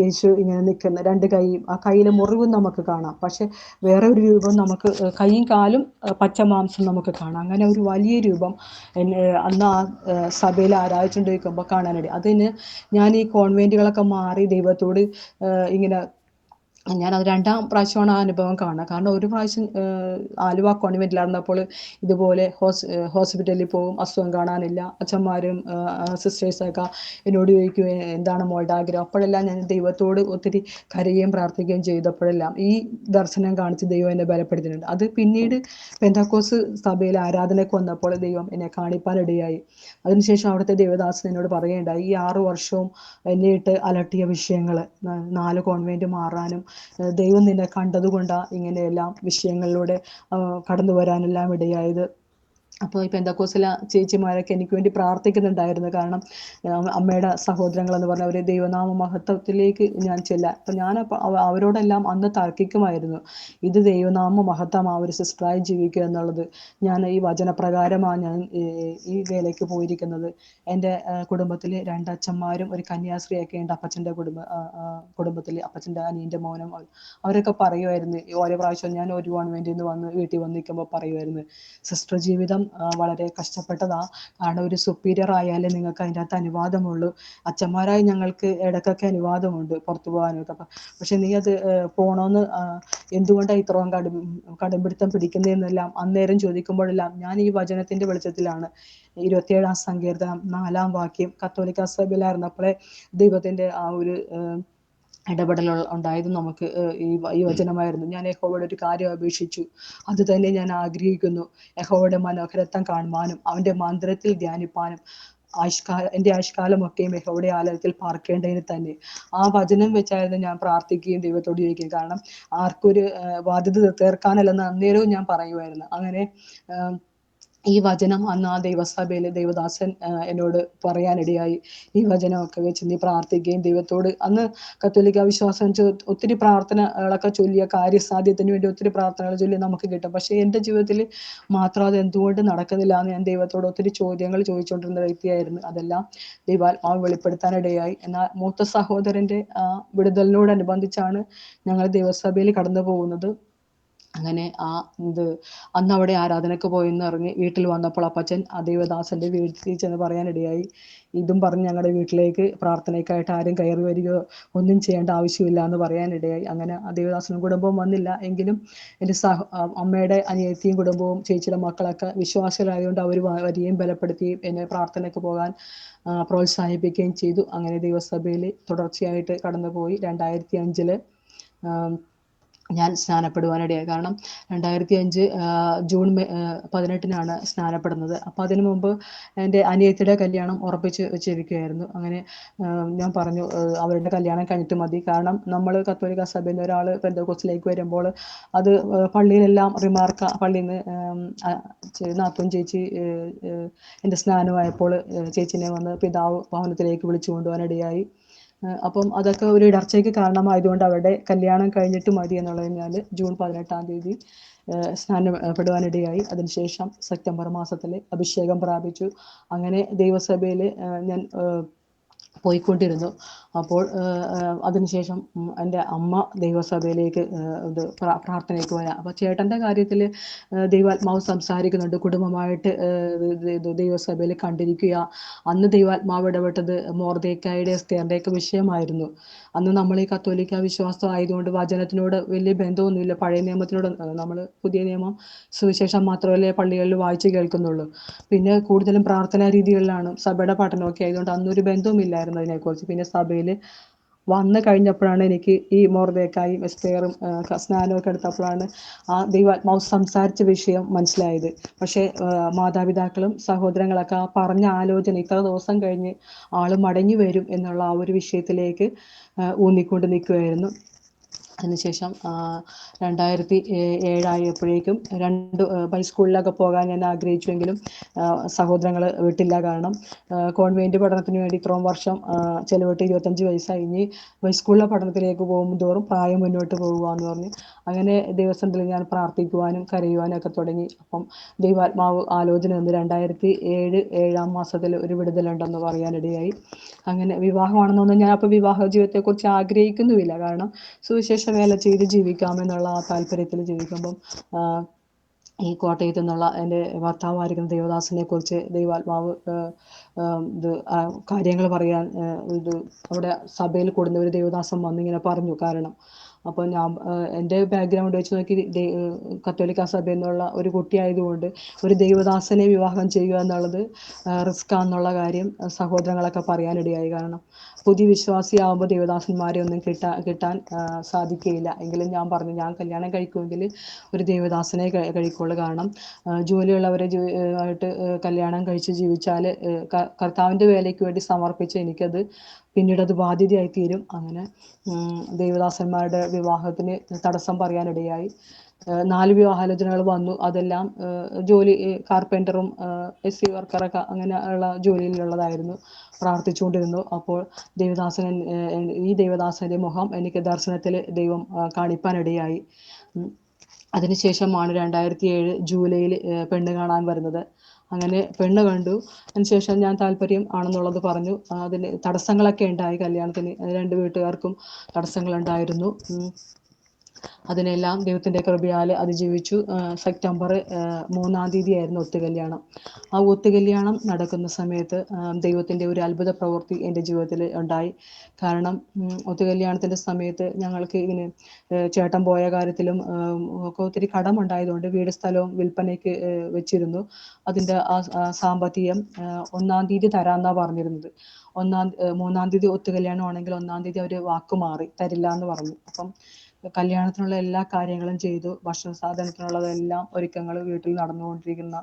യേശു ഇങ്ങനെ നിൽക്കുന്ന 2 കൈയും, ആ കയ്യിലെ മുറിവും നമുക്ക് കാണാം. പക്ഷെ വേറെ ഒരു രൂപം നമുക്ക് കൈയും കാലും പച്ചമാംസം നമുക്ക് കാണാം. അങ്ങനെ ഒരു വലിയ രൂപം അന്ന് ആ സഭയിൽ ആരാധിച്ചുകൊണ്ടിരിക്കുമ്പോൾ കാണാനിടയായി. അതിന് ഞാൻ ഈ കോൺവെൻറ്റുകളൊക്കെ മാറി ദൈവത്തോട് ഇങ്ങനെ, ഞാനത് 2ാം പ്രാവശ്യമാണ് ആ അനുഭവം കാണുക. കാരണം ഒരു പ്രാവശ്യം ആലുവ കോൺവെൻറ്റിലായിരുന്നപ്പോൾ ഇതുപോലെ ഹോസ്പിറ്റലിൽ പോകും, അസുഖം കാണാനില്ല. അച്ഛന്മാരും സിസ്റ്റേഴ്സൊക്കെ എന്നോട് ചോദിക്കും, എന്താണ് മോളുടെ ആഗ്രഹം? അപ്പോഴെല്ലാം ഞാൻ ദൈവത്തോട് ഒത്തിരി കരയുകയും പ്രാർത്ഥിക്കുകയും ചെയ്തപ്പോഴെല്ലാം ഈ ദർശനം കാണിച്ച് ദൈവം എന്നെ ബലപ്പെടുത്തിയിട്ടുണ്ട്. അത് പിന്നീട് പെന്തക്കോസ്ത് സഭയിൽ ആരാധനയ്ക്ക് വന്നപ്പോൾ ദൈവം എന്നെ കാണിപ്പാനിടയായി. അതിനുശേഷം അവിടുത്തെ ദേവദാസൻ എന്നോട് പറയുകയുണ്ടായി, ഈ 6 വർഷവും എന്നെ ഇട്ട് അലട്ടിയ വിഷയങ്ങൾ, 4 കോൺവെൻറ്റ് മാറാനും ദൈവം നിന്നെ കണ്ടതുകൊണ്ടാണ് ഇങ്ങനെയെല്ലാം വിഷയങ്ങളിലൂടെ കടന്നു വരാനെല്ലാം ഇടയായത്. അപ്പോൾ ഈ പെന്തക്കോസ്തിലെ ചേച്ചിമാരൊക്കെ എനിക്ക് വേണ്ടി പ്രാർത്ഥിക്കുന്നുണ്ടായിരുന്നു. കാരണം അമ്മയുടെ സഹോദരങ്ങളെന്ന് പറഞ്ഞാൽ അവർ ദൈവനാമ മഹത്വത്തിലേക്ക് ഞാൻ ചെല്ലാൻ. അപ്പം ഞാൻ അവരോടെല്ലാം അന്ന് തർക്കിക്കുമായിരുന്നു, ഇത് ദൈവനാമ മഹത്വമാണ്, ഒരു സിസ്റ്ററായി ജീവിക്കുക എന്നുള്ളത്. ഞാൻ ഈ വചനപ്രകാരമാണ് ഞാൻ ഈ വേലയ്ക്ക് പോയിരിക്കുന്നത്. എൻ്റെ കുടുംബത്തിൽ 2 അച്ഛന്മാരും ഒരു കന്യാസ്ത്രീയൊക്കെ ഉണ്ട്. അപ്പച്ചൻ്റെ കുടുംബത്തിൽ അപ്പച്ചൻ്റെ അനിയൻ്റെ മോനും അവരൊക്കെ പറയുമായിരുന്നു, ഓരോ പ്രാവശ്യം ഞാൻ ഒരു കോൺവെൻറ്റിൽ നിന്ന് വീട്ടിൽ വന്ന് നിൽക്കുമ്പോൾ പറയുമായിരുന്നു, സിസ്റ്റർ ജീവിതം വളരെ കഷ്ടപ്പെട്ടതാണ്. കാരണം ഒരു സുപ്പീരിയർ ആയാലേ നിങ്ങൾക്ക് അതിൻ്റെ അകത്ത് അനുവാദമുള്ളൂ. അച്ഛന്മാരായി ഞങ്ങൾക്ക് ഇടയ്ക്കൊക്കെ അനുവാദമുണ്ട് പുറത്തു പോകാനൊക്കെ. പക്ഷെ നീ അത് പോകണമെന്ന് എന്തുകൊണ്ടാണ് ഇത്രയും കടുംപിടുത്തം പിടിക്കുന്നതെന്നെല്ലാം അന്നേരം ചോദിക്കുമ്പോഴെല്ലാം ഞാൻ ഈ വചനത്തിൻ്റെ വെളിച്ചത്തിലാണ് 27-ാം സങ്കീർത്തനം 4-ാം വാക്യം കത്തോലിക്ക സഭയിലായിരുന്നപ്പോഴേ ദൈവത്തിൻ്റെ ആ ഒരു ഇടപെടൽ ഉണ്ടായത് നമുക്ക് ഈ വചനമായിരുന്നു. ഞാൻ യഹോവയുടെ ഒരു കാര്യം അപേക്ഷിച്ചു, അത് തന്നെ ഞാൻ ആഗ്രഹിക്കുന്നു, യഹോവയുടെ മനോഹരത്വം കാണുവാനും അവൻ്റെ മന്ദിരത്തിൽ ധ്യാനിപ്പാനും എൻ്റെ ആയുഷ്കാലമൊക്കെയും യഹോവയുടെ ആലയത്തിൽ പാർക്കേണ്ടതിന് തന്നെ. ആ വചനം വെച്ചായിരുന്നു ഞാൻ പ്രാർത്ഥിക്കുകയും ദൈവത്തോട് ചോദിക്കുകയും. കാരണം ആർക്കൊരു ബാധ്യത തീർക്കാനല്ലെന്ന് അന്നേരവും ഞാൻ പറയുമായിരുന്നു. അങ്ങനെ ഈ വചനം അന്ന് ആ ദൈവസഭയിൽ ദൈവദാസൻ എന്നോട് പറയാനിടയായി. ഈ വചനമൊക്കെ വെച്ച് നീ പ്രാർത്ഥിക്കുകയും ദൈവത്തോട്, അന്ന് കത്തോലിക്ക വിശ്വാസം വെച്ച് ഒത്തിരി പ്രാർത്ഥനകളൊക്കെ ചൊല്ലിയ കാര്യസാധ്യത്തിന് വേണ്ടി ഒത്തിരി പ്രാർത്ഥനകൾ ചൊല്ലി നമുക്ക് കിട്ടും. പക്ഷേ എൻ്റെ ജീവിതത്തിൽ മാത്രം അത് എന്തുകൊണ്ട് നടക്കുന്നില്ല എന്ന് ഞാൻ ദൈവത്തോട് ഒത്തിരി ചോദ്യങ്ങൾ ചോദിച്ചുകൊണ്ടിരുന്ന വ്യക്തിയായിരുന്നു. അതെല്ലാം ദൈവാത്മാവ് വെളിപ്പെടുത്താനിടയായി. എന്നാൽ മൂത്ത സഹോദരൻ്റെ വിടുതലിനോടനുബന്ധിച്ചാണ് ഞങ്ങൾ ദൈവസഭയിൽ കടന്നു പോകുന്നത്. അങ്ങനെ അന്ന് അവിടെ ആരാധനയ്ക്ക് പോയെന്ന് അറിഞ്ഞ് വീട്ടിൽ വന്നപ്പോൾ അപ്പച്ചൻ ആ ദൈവദാസൻ്റെ വീട്ടിൽ ചെന്ന് പറയാനിടയായി. ഇതും പറഞ്ഞ് ഞങ്ങളുടെ വീട്ടിലേക്ക് പ്രാർത്ഥനയ്ക്കായിട്ട് ആരും കയറി വരികയോ ഒന്നും ചെയ്യേണ്ട ആവശ്യമില്ല എന്ന് പറയാനിടയായി. അങ്ങനെ ആ ദേവദാസനും കുടുംബവും വന്നില്ല. എങ്കിലും എൻ്റെ അമ്മയുടെ അനിയത്തിയും കുടുംബവും ചേച്ചിയുടെ മക്കളൊക്കെ വിശ്വാസികളായതുകൊണ്ട് അവർ വരികയും ബലപ്പെടുത്തുകയും എന്നെ പ്രാർത്ഥനയ്ക്ക് പോകാൻ പ്രോത്സാഹിപ്പിക്കുകയും ചെയ്തു. അങ്ങനെ ദൈവസഭയിൽ തുടർച്ചയായിട്ട് കടന്നുപോയി. 2005 ഞാൻ സ്നാനപ്പെടുവാനിടയായി. കാരണം 2005 ജൂൺ 18-നാണ് സ്നാനപ്പെടുന്നത്. അപ്പോൾ അതിനു മുമ്പ് എൻ്റെ അനിയത്തിയുടെ കല്യാണം ഉറപ്പിച്ച് വെച്ചിരിക്കുകയായിരുന്നു. അങ്ങനെ ഞാൻ പറഞ്ഞു അവരുടെ കല്യാണം കഴിഞ്ഞിട്ട് മതി. കാരണം നമ്മൾ കത്തോലിക്ക സഭയിൽ നിന്ന് ഒരാൾ പെന്തക്കോസ്തിലേക്ക് വരുമ്പോൾ അത് പള്ളിയിലെല്ലാം പള്ളിയിൽ നിന്ന് നാത്തൂൻ ചേച്ചി എൻ്റെ സ്നാനമായപ്പോൾ ചേച്ചിനെ വന്ന് പിതാവ് ഭവനത്തിലേക്ക് വിളിച്ചു കൊണ്ടുപോകാനിടയായി. അപ്പം അതൊക്കെ ഒരു ഇടർച്ചയ്ക്ക് കാരണമായതുകൊണ്ട് അവരുടെ കല്യാണം കഴിഞ്ഞിട്ട് മതി എന്നുള്ളതിനാൽ ജൂൺ 18-ാം തീയതി സ്നാനപ്പെടുവാനിടയായി. അതിനുശേഷം സെപ്റ്റംബർ മാസത്തിൽ അഭിഷേകം പ്രാപിച്ചു. അങ്ങനെ ദൈവസഭയിൽ ഞാൻ പോയിക്കൊണ്ടിരുന്നു. അപ്പോൾ അതിനുശേഷം എൻ്റെ അമ്മ ദൈവസഭയിലേക്ക് പ്രാർത്ഥനയ്ക്ക് വരാം. അപ്പോൾ ചേട്ടൻ്റെ കാര്യത്തിൽ ദൈവാത്മാവ് സംസാരിക്കുന്നുണ്ട്. കുടുംബമായിട്ട് ദൈവസഭയിൽ കണ്ടിരിക്കുക. അന്ന് ദൈവാത്മാവ് ഇടപെട്ടത് മൊർദെഖായിയുടെ എസ്തേറിൻ്റെയൊക്കെ വിഷയമായിരുന്നു. അന്ന് നമ്മൾ ഈ കത്തോലിക്ക വിശ്വാസം ആയതുകൊണ്ട് വചനത്തിനോട് വലിയ ബന്ധമൊന്നുമില്ല. പഴയ നിയമത്തിനോട് നമ്മൾ പുതിയ നിയമം സുവിശേഷം മാത്രമല്ലേ പള്ളികളിൽ വായിച്ച് കേൾക്കുന്നുള്ളൂ. പിന്നെ കൂടുതലും പ്രാർത്ഥനാ രീതികളിലാണ്, സഭയുടെ പഠനമൊക്കെ ആയതുകൊണ്ട് അന്നൊരു ബന്ധവുമില്ലായിരുന്നു അതിനെക്കുറിച്ച്. പിന്നെ സഭയിൽ വന്നു കഴിഞ്ഞപ്പോഴാണ് എനിക്ക് ഈ മൊർദെഖായും എസ്തേറും സ്നാനമൊക്കെ എടുത്തപ്പോഴാണ് ആ ദൈവാത്മാവ് സംസാരിച്ച വിഷയം മനസ്സിലായത്. പക്ഷേ മാതാപിതാക്കളും സഹോദരങ്ങളൊക്കെ ആ പറഞ്ഞ ആലോചന ഇത്ര ദിവസം കഴിഞ്ഞ് ആൾ മടങ്ങി വരും എന്നുള്ള ആ ഒരു വിഷയത്തിലേക്ക് ഊന്നിക്കൊണ്ട് നിൽക്കുമായിരുന്നു. അതിനുശേഷം 2007 ആയപ്പോഴേക്കും ഹൈസ്കൂളിലൊക്കെ പോകാൻ ഞാൻ ആഗ്രഹിച്ചുവെങ്കിലും സഹോദരങ്ങൾ വിട്ടില്ല. കാരണം കോൺവെൻറ്റ് പഠനത്തിന് വേണ്ടി ഇത്രയും വർഷം ചിലവിട്ട് 25 വയസ്സായി. ഇനി ഹൈസ്കൂളിലെ പഠനത്തിലേക്ക് പോകുന്തോറും പ്രായം മുന്നോട്ട് പോകുക എന്ന് പറഞ്ഞ് അങ്ങനെ ദൈവസന്നിധിയിൽ ഞാൻ പ്രാർത്ഥിക്കുവാനും കരയുവാനും ഒക്കെ തുടങ്ങി. അപ്പം ദൈവാത്മാവ് ആലോചന വന്ന് 2007 7-ാം മാസത്തിൽ ഒരു വിടുതലുണ്ടെന്ന് പറയാനിടയായി. അങ്ങനെ വിവാഹമാണെന്നൊന്നും ഞാൻ അപ്പോൾ വിവാഹ ജീവിതത്തെക്കുറിച്ച് ആഗ്രഹിക്കുന്നുമില്ല. കാരണം സുവിശേഷ വേല ചെയ്ത് ജീവിക്കാമെന്നുള്ള ആ താല്പര്യത്തിൽ ജീവിക്കുമ്പം ഈ കോട്ടയത്തു നിന്നുള്ള എൻ്റെ ഭർത്താവായിരിക്കുന്ന ദേവദാസനെ കുറിച്ച് ദൈവാത്മാവ് കാര്യങ്ങൾ പറയാൻ അവിടെ സഭയിൽ കൂടുന്ന ഒരു ദേവദാസൻ വന്നിങ്ങനെ പറഞ്ഞു. കാരണം അപ്പോൾ ഞാൻ എൻ്റെ ബാക്ക്ഗ്രൗണ്ട് വെച്ച് നോക്കി കത്തോലിക്ക സഭയിൽ നിന്നുള്ള ഒരു കുട്ടിയായതുകൊണ്ട് ഒരു ദൈവദാസനെ വിവാഹം ചെയ്യുക എന്നുള്ളത് റിസ്ക്കാന്നുള്ള കാര്യം സഹോദരങ്ങളൊക്കെ പറയാനിടയായി. കാരണം പുതിയ വിശ്വാസിയാവുമ്പോൾ ദേവദാസന്മാരെ ഒന്നും കിട്ടാൻ സാധിക്കുകയില്ല. എങ്കിലും ഞാൻ പറഞ്ഞു, ഞാൻ കല്യാണം കഴിക്കുമെങ്കിൽ ഒരു ദേവദാസനെ കഴിക്കുള്ളൂ. കാരണം ജോലിയുള്ളവരെ ആയിട്ട് കല്യാണം കഴിച്ച് ജീവിച്ചാൽ കർത്താവിൻ്റെ വേലയ്ക്ക് വേണ്ടി സമർപ്പിച്ച് എനിക്കത് പിന്നീട് അത് ബാധ്യതയായി തീരും. അങ്ങനെ ദേവദാസന്മാരുടെ വിവാഹത്തിന് തടസ്സം പറയാനിടയായി. 4 വിവാഹാലോചനകൾ വന്നു. അതെല്ലാം ജോലി കാർപ്പൻ്ററും SC വർക്കറൊക്കെ അങ്ങനെ ഉള്ള ജോലിയിലുള്ളതായിരുന്നു. പ്രാർത്ഥിച്ചുകൊണ്ടിരുന്നു. അപ്പോൾ ഈ ദൈവദാസൻ്റെ മുഖം എനിക്ക് ദർശനത്തിൽ ദൈവം കാണിപ്പാനിടയായി. അതിനുശേഷമാണ് 2007 ജൂലൈയിൽ പെണ്ണ് കാണാൻ വരുന്നത്. അങ്ങനെ പെണ്ണ് കണ്ടു. അതിനുശേഷം ഞാൻ താല്പര്യം ആണെന്നുള്ളത് പറഞ്ഞു. അതിന് തടസ്സങ്ങളൊക്കെ ഉണ്ടായി. കല്യാണത്തിന് 2 വീട്ടുകാർക്കും തടസ്സങ്ങളുണ്ടായിരുന്നു. അതിനെല്ലാം ദൈവത്തിൻ്റെ കൃപയാൽ അതിജീവിച്ചു. സെപ്റ്റംബർ 3-ാം തീയതിയായിരുന്നു ഒത്തുകല്യാണം. ആ ഒത്തുകല്യാണം നടക്കുന്ന സമയത്ത് ദൈവത്തിൻ്റെ ഒരു അത്ഭുത പ്രവൃത്തി എൻ്റെ ജീവിതത്തിൽ ഉണ്ടായി. കാരണം ഒത്തുകല്യാണത്തിൻ്റെ സമയത്ത് ഞങ്ങൾക്ക് ഇങ്ങനെ ചേട്ടൻ പോയ കാര്യത്തിലും ഒക്കെ ഒത്തിരി കടമുണ്ടായതുകൊണ്ട് വീട് സ്ഥലവും വിൽപ്പനയ്ക്ക് വെച്ചിരുന്നു. അതിൻ്റെ ആ സാമ്പത്തികം 1-ാം തീയതി തരാമെന്നാണ് പറഞ്ഞിരുന്നത്. 3-ാം തീയതി ഒത്തുകല്യാണമാണെങ്കിൽ 1-ാം തീയതി അവർ വാക്ക് മാറി തരില്ല എന്ന് പറഞ്ഞു. അപ്പം കല്യാണത്തിനുള്ള എല്ലാ കാര്യങ്ങളും ചെയ്തു. ഭക്ഷണ സാധനത്തിനുള്ളതെല്ലാം ഒരുക്കങ്ങൾ വീട്ടിൽ നടന്നുകൊണ്ടിരിക്കുന്ന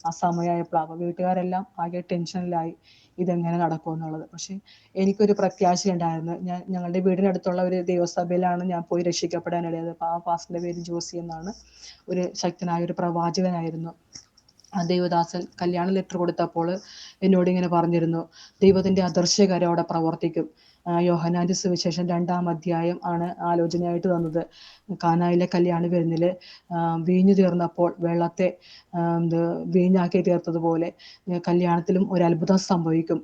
ആ സമയമായപ്പോൾ അപ്പോൾ വീട്ടുകാരെല്ലാം ആകെ ടെൻഷനിലായി ഇതെങ്ങനെ നടക്കുമെന്നുള്ളത്. പക്ഷേ എനിക്കൊരു പ്രത്യാശ ഉണ്ടായിരുന്നു. ഞങ്ങളുടെ വീടിനടുത്തുള്ള ഒരു ദൈവസഭയിലാണ് ഞാൻ പോയി രക്ഷിക്കപ്പെടാനിടയത്. അപ്പോൾ ആ പാസ്റ്ററിൻ്റെ പേര് ജോസി എന്നാണ്. ഒരു ശക്തനായ ഒരു പ്രവാചകനായിരുന്നു. ആ ദൈവദാസൻ കല്യാണ ലെറ്റർ കൊടുത്തപ്പോൾ എന്നോട് ഇങ്ങനെ പറഞ്ഞിരുന്നു, ദൈവത്തിൻ്റെ അദൃശ്യകരം അവിടെ പ്രവർത്തിക്കും. യോഹന്നാൻ്റെ സുവിശേഷം 2-ാം അധ്യായം ആണ് ആലോചനയായിട്ട് തന്നത്. കാനായിലെ കല്യാണ വിരുന്നിൽ വീഞ്ഞു തീർന്നപ്പോൾ വെള്ളത്തെ വീഞ്ഞാക്കി തീർത്തതുപോലെ കല്യാണത്തിലും ഒരു അത്ഭുതം സംഭവിക്കും.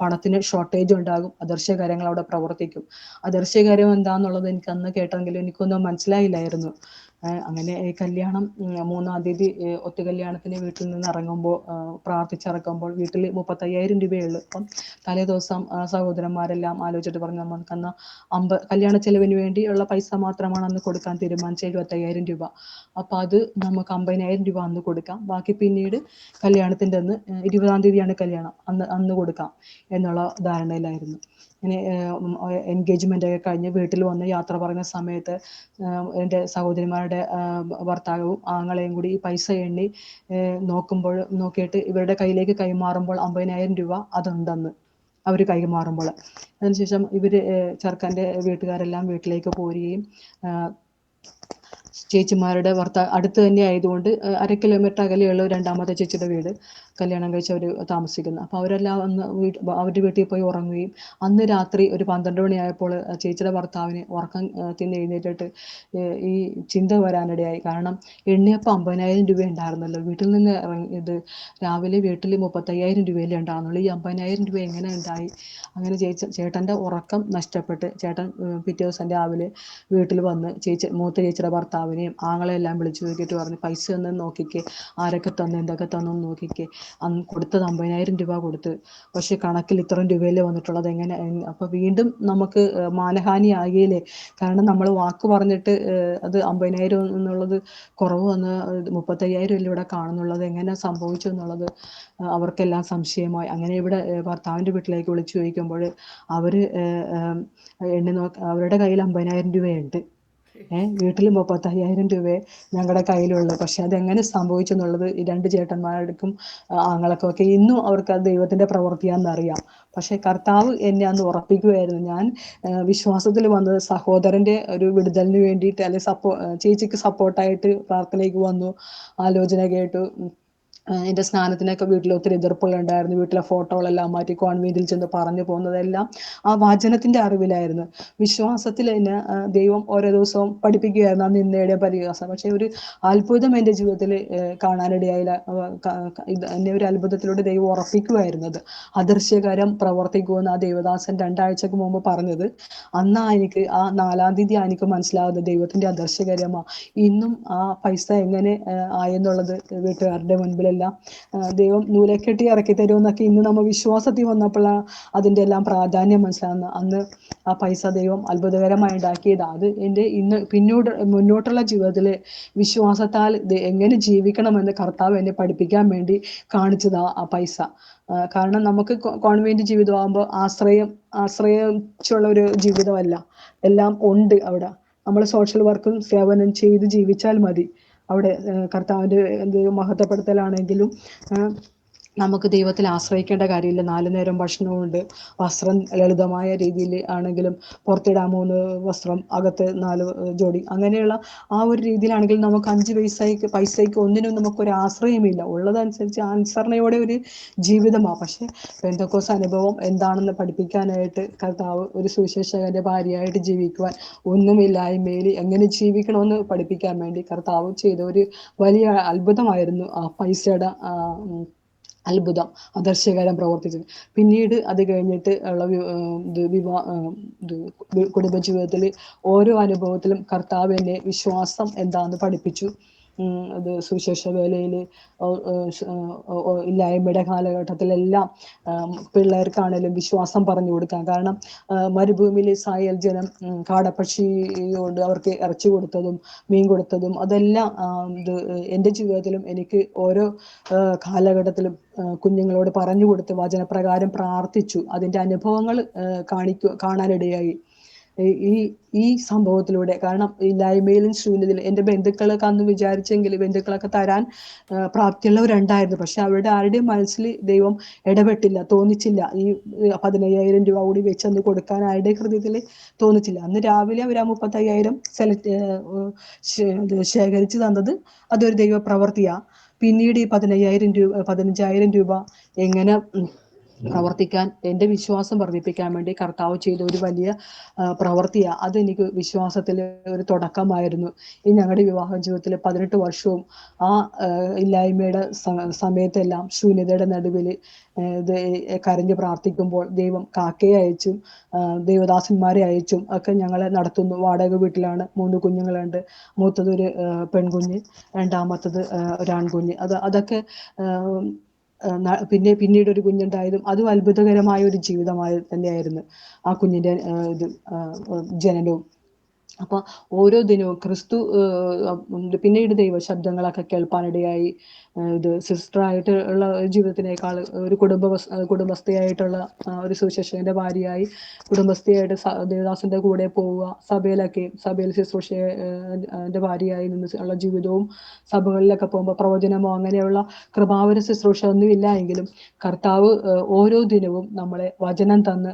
പണത്തിന് ഷോർട്ടേജ് ഉണ്ടാകും. അദൃശ്യകരങ്ങൾ അവിടെ പ്രവർത്തിക്കും. അദൃശ്യകരം എന്താണെന്നുള്ളത് എനിക്ക് അന്ന് കേട്ടെങ്കിലും എനിക്കൊന്നും മനസ്സിലായില്ലായിരുന്നു. അങ്ങനെ കല്യാണം 3-ാം തീയതി ഒത്തുകല്യാണത്തിന് വീട്ടിൽ നിന്ന് ഇറങ്ങുമ്പോൾ പ്രാർത്ഥിച്ചിറക്കുമ്പോൾ വീട്ടിൽ 35,000 രൂപയേ ഉള്ളൂ. അപ്പം തലേ ദിവസം സഹോദരന്മാരെല്ലാം ആലോചിച്ചിട്ട് പറഞ്ഞു, നമുക്കന്ന് കല്യാണ ചെലവിന് വേണ്ടിയുള്ള പൈസ മാത്രമാണ് അന്ന് കൊടുക്കാൻ തീരുമാനിച്ച 75,000 രൂപ. അപ്പോൾ അത് നമുക്ക് 50,000 രൂപ അന്ന് കൊടുക്കാം, ബാക്കി പിന്നീട് കല്യാണത്തിൻ്റെ അന്ന് 20-ാം തീയതിയാണ് കല്യാണം, അന്ന് കൊടുക്കാം എന്നുള്ള ധാരണയിലായിരുന്നു. ഇങ്ങനെ എൻഗേജ്മെൻ്റ് ഒക്കെ കഴിഞ്ഞ് വീട്ടിൽ വന്ന് യാത്ര പറയുന്ന സമയത്ത് എൻ്റെ സഹോദരിമാരുടെ ഭർത്താവും ആങ്ങളെയും കൂടി ഈ പൈസ എണ്ണി നോക്കിയിട്ട് ഇവരുടെ കയ്യിലേക്ക് കൈമാറുമ്പോൾ 50,000 രൂപ അതുണ്ടെന്ന് അവർ കൈമാറുമ്പോൾ. അതിനുശേഷം ഇവർ ചെറുക്കൻ്റെ വീട്ടുകാരെല്ലാം വീട്ടിലേക്ക് പോരുകയും ചേച്ചിമാരുടെ അടുത്ത് തന്നെ ആയതുകൊണ്ട് 1/2 കിലോമീറ്റർ അകലെയുള്ള 2ാമത്തെ ചേച്ചിയുടെ വീട് കല്യാണം കഴിച്ച് അവർ താമസിക്കുന്നത്. അപ്പോൾ അവരെല്ലാം അന്ന് അവരുടെ വീട്ടിൽ പോയി ഉറങ്ങുകയും അന്ന് രാത്രി ഒരു 12 മണിയായപ്പോൾ ചേച്ചിയുടെ ഭർത്താവിന് ഉറക്കം തിന്ന് എഴുന്നേറ്റിട്ട് ഈ ചിന്ത വരാനിടയായി. കാരണം എണ്ണിയപ്പോൾ 50,000 രൂപ ഉണ്ടായിരുന്നല്ലോ. വീട്ടിൽ നിന്ന് രാവിലെ വീട്ടിൽ 35,000 രൂപയല്ലേ ഉണ്ടാകുന്നുള്ളൂ. ഈ 50,000 രൂപ എങ്ങനെ ഉണ്ടായി? അങ്ങനെ ചേട്ടൻ്റെ ഉറക്കം നഷ്ടപ്പെട്ട് ചേട്ടൻ പിറ്റേ ദിവസം രാവിലെ വീട്ടിൽ വന്ന് മൂത്ത ചേച്ചിയുടെ ഭർത്താവിനെയും ആങ്ങളെല്ലാം വിളിച്ചു നോക്കിയിട്ട് പറഞ്ഞു, പൈസ ഒന്ന് നോക്കിക്കേ, ആരൊക്കെ തന്നു എന്തൊക്കെ തന്നു നോക്കിക്കേ. അന്ന് കൊടുത്തത് 50,000 രൂപ കൊടുത്ത്, പക്ഷേ കണക്കിൽ ഇത്രയും രൂപയിലേ വന്നിട്ടുള്ളത് എങ്ങനെ? അപ്പോൾ വീണ്ടും നമുക്ക് മാനഹാനി ആകുകയില്ലേ? കാരണം നമ്മൾ വാക്ക് പറഞ്ഞിട്ട് അത് 50,000 എന്നുള്ളത് കുറവ് വന്ന് 35,000 അല്ലേ ഇവിടെ കാണുന്നുള്ളത്, എങ്ങനെ സംഭവിച്ചു എന്നുള്ളത് അവർക്കെല്ലാം സംശയമായി. അങ്ങനെ ഇവിടെ ഭർത്താവിൻ്റെ വീട്ടിലേക്ക് വിളിച്ചു ചോദിക്കുമ്പോൾ അവർ അവരുടെ കയ്യിൽ 50,000 രൂപയുണ്ട്. വീട്ടിൽ 35,000 രൂപയെ ഞങ്ങളുടെ കയ്യിലുള്ളൂ. പക്ഷെ അതെങ്ങനെ സംഭവിച്ചു എന്നുള്ളത് ഈ 2 ചേട്ടന്മാർക്കും ആങ്ങളൊക്കെ ഇന്നും അവർക്ക് അത് ദൈവത്തിൻ്റെ പ്രവൃത്തിയാണെന്നറിയാം. പക്ഷെ കർത്താവ് എന്നെ അന്ന് ഉറപ്പിക്കുമായിരുന്നു. ഞാൻ വിശ്വാസത്തിൽ വന്നത് സഹോദരൻ്റെ ഒരു വിടുതലിന് വേണ്ടിയിട്ട്, അല്ലെങ്കിൽ ചേച്ചിക്ക് സപ്പോർട്ടായിട്ട് പ്രാർത്ഥനയ്ക്ക് വന്നു, ആലോചന കേട്ടു. എൻ്റെ സ്നാനത്തിനൊക്കെ വീട്ടിൽ ഒത്തിരി എതിർപ്പുകളുണ്ടായിരുന്നു. വീട്ടിലെ ഫോട്ടോകളെല്ലാം മാറ്റി കോൺവെൻറ്റിൽ ചെന്ന് പറഞ്ഞു പോകുന്നതെല്ലാം ആ വചനത്തിൻ്റെ അറിവിലായിരുന്നു. വിശ്വാസത്തിൽ എന്നെ ദൈവം ഓരോ ദിവസവും പഠിപ്പിക്കുകയായിരുന്നു ആ നിന്നയുടെ പരിഹാസം. പക്ഷേ ഒരു അത്ഭുതം എൻ്റെ ജീവിതത്തിൽ കാണാനിടയായില്ല. എന്നെ ഒരു അത്ഭുതത്തിലൂടെ ദൈവം ഉറപ്പിക്കുമായിരുന്നത്. അദൃശ്യകരം പ്രവർത്തിക്കുമെന്ന് ആ ദേവദാസൻ 2 ആഴ്ചക്ക് മുമ്പ് പറഞ്ഞത് അന്നാ എനിക്ക് ആ 4-ാം തീയതി എനിക്ക് മനസ്സിലാവുന്നത് ദൈവത്തിൻ്റെ അദൃശ്യകരമാണ്. ഇന്നും ആ പൈസ എങ്ങനെ ആയെന്നുള്ളത് വീട്ടുകാരുടെ മുൻപിൽ ദൈവം നൂലെക്കെട്ടി ഇറക്കി തരുമെന്നൊക്കെ ഇന്ന് നമ്മൾ വിശ്വാസത്തിൽ വന്നപ്പോൾ അതിൻ്റെ എല്ലാം പ്രാധാന്യം മനസ്സിലാകുന്ന. അന്ന് ആ പൈസ ദൈവം അത്ഭുതകരമായി ഉണ്ടാക്കിയതാണ്. അത് എൻ്റെ മുന്നോട്ടുള്ള ജീവിതത്തിൽ വിശ്വാസത്താൽ എങ്ങനെ ജീവിക്കണമെന്ന് കർത്താവ് എന്നെ പഠിപ്പിക്കാൻ വേണ്ടി കാണിച്ചതാണ് ആ പൈസ. കാരണം നമുക്ക് കോൺവെന്റ് ജീവിതമാകുമ്പോൾ ആശ്രയിച്ചുള്ള ഒരു ജീവിതമല്ല, എല്ലാം ഉണ്ട് അവിടെ. നമ്മൾ സോഷ്യൽ വർക്കും സേവനം ചെയ്ത് ജീവിച്ചാൽ മതി. അവിടെ കർത്താവിൻ്റെ മഹത്വപ്പെടുത്തലാണെങ്കിലും നമുക്ക് ദൈവത്തിൽ ആശ്രയിക്കേണ്ട കാര്യമില്ല. 4 നേരം ഭക്ഷണമുണ്ട്, വസ്ത്രം ലളിതമായ രീതിയിൽ ആണെങ്കിലും പുറത്തിടാൻ 3 വസ്ത്രം, അകത്ത് 4 ജോഡി, അങ്ങനെയുള്ള ആ ഒരു രീതിയിലാണെങ്കിൽ നമുക്ക് 5 പൈസയ്ക്ക് ഒന്നിനും നമുക്കൊരു ആശ്രയമില്ല. ഉള്ളതനുസരിച്ച് അനുസരണയോടെ ഒരു ജീവിതമാണ്. പക്ഷേ പെന്തക്കോസ്ത് അനുഭവം എന്താണെന്ന് പഠിപ്പിക്കാനായിട്ട് കർത്താവ് ഒരു സുവിശേഷകൻ്റെ ഭാര്യയായിട്ട് ജീവിക്കുവാൻ, ഒന്നുമില്ലായ്മയിൽ എങ്ങനെ ജീവിക്കണമെന്ന് പഠിപ്പിക്കാൻ വേണ്ടി കർത്താവ് ചെയ്ത ഒരു വലിയ അത്ഭുതമായിരുന്നു ആ പൈസയുടെ അത്ഭുതം അദർശകരം പ്രവർത്തിച്ചത്. പിന്നീട് അത് കഴിഞ്ഞിട്ട് ഉള്ള ഇത് ഇത് കുടുംബജീവിതത്തിൽ ഓരോ അനുഭവത്തിലും കർത്താവ് എന്നെ വിശ്വാസം എന്താണെന്ന് പഠിപ്പിച്ചു. അത് സുവിശേഷ വേലയിൽ ഇല്ലായ്മയുടെ കാലഘട്ടത്തിലെല്ലാം പിള്ളേർക്കാണേലും വിശ്വാസം പറഞ്ഞു കൊടുക്കാൻ. കാരണം മരുഭൂമിയിൽ ഇസ്രായേൽ ജനം കാടപ്പക്ഷിയോട് അവർക്ക് ഇറച്ചി കൊടുത്തതും മീൻ കൊടുത്തതും അതെല്ലാം ഇത് എൻ്റെ ജീവിതത്തിലും എനിക്ക് ഓരോ കാലഘട്ടത്തിലും കുഞ്ഞുങ്ങളോട് പറഞ്ഞു കൊടുത്ത് വചനപ്രകാരം പ്രാർത്ഥിച്ചു. അതിൻ്റെ അനുഭവങ്ങൾ കാണാനിടയായി. ഈ ഈ സംഭവത്തിലൂടെ. കാരണം ഇല്ലായ്മയിലും ശൂന്യതയിലും എൻ്റെ ബന്ധുക്കളൊക്കെ അന്ന് വിചാരിച്ചെങ്കിൽ ബന്ധുക്കളൊക്കെ തരാൻ പ്രാപ്തിയുള്ളവരുണ്ടായിരുന്നു. പക്ഷെ അവരുടെ ആരുടെയും മനസ്സിൽ ദൈവം ഇടപെട്ടില്ല, തോന്നിച്ചില്ല. ഈ 15,000 രൂപ കൂടി വെച്ചന്ന് കൊടുക്കാൻ ആരുടെ ഹൃദയത്തിൽ തോന്നിച്ചില്ല. അന്ന് രാവിലെ അവർ ആ 35,000 ശേഖരിച്ചു തന്നത് അതൊരു ദൈവ പ്രവർത്തിയാ. പിന്നീട് ഈ 15,000 രൂപ എങ്ങനെ പ്രവർത്തിക്കാൻ എൻ്റെ വിശ്വാസം വർദ്ധിപ്പിക്കാൻ വേണ്ടി കർത്താവ് ചെയ്ത ഒരു വലിയ പ്രവൃത്തിയാണ്. അതെനിക്ക് വിശ്വാസത്തിൽ ഒരു തുടക്കമായിരുന്നു. ഈ ഞങ്ങളുടെ വിവാഹ ജീവിതത്തിൽ 18 വർഷവും ആ ഇല്ലായ്മയുടെ സമയത്തെല്ലാം ശൂന്യതയുടെ നടുവിൽ ഇത് കരഞ്ഞ് പ്രാർത്ഥിക്കുമ്പോൾ ദൈവം കാക്കയെ അയച്ചും ദൈവദാസന്മാരെ അയച്ചും ഒക്കെ ഞങ്ങളെ നടത്തുന്നു. വാടക വീട്ടിലാണ്, 3 കുഞ്ഞുങ്ങളുണ്ട്. മൂത്തത് ഒരു പെൺകുഞ്ഞ്, രണ്ടാമത്തത് ഒരാൺകുഞ്ഞ്. അതൊക്കെ പിന്നീട് ഒരു കുഞ്ഞുണ്ടായതും അതും അത്ഭുതകരമായ ഒരു ജീവിതമായി തന്നെയായിരുന്നു ആ കുഞ്ഞിൻ്റെ ജനനവും. അപ്പൊ ഓരോ ദിനവും ക്രിസ്തു പിന്നീട് ദൈവ ശബ്ദങ്ങളൊക്കെ കേൾപ്പാനിടയായി. ഇത് സിസ്റ്ററായിട്ട് ഉള്ള ജീവിതത്തിനേക്കാൾ ഒരു കുടുംബസ്ഥയായിട്ടുള്ള ഒരു സുവിശേഷകന്റെ ഭാര്യയായി കുടുംബസ്ഥയായിട്ട് ദേവദാസന്റെ കൂടെ പോവുക, സഭയിൽ ശുശ്രൂഷന്റെ ഭാര്യയായി നിന്ന് ഉള്ള ജീവിതവും, സഭകളിലൊക്കെ പോകുമ്പോൾ പ്രവചനമോ അങ്ങനെയുള്ള കൃപാവര ശുശ്രൂഷ ഒന്നും ഇല്ല എങ്കിലും കർത്താവ് ഓരോ ദിനവും നമ്മളെ വചനം തന്ന്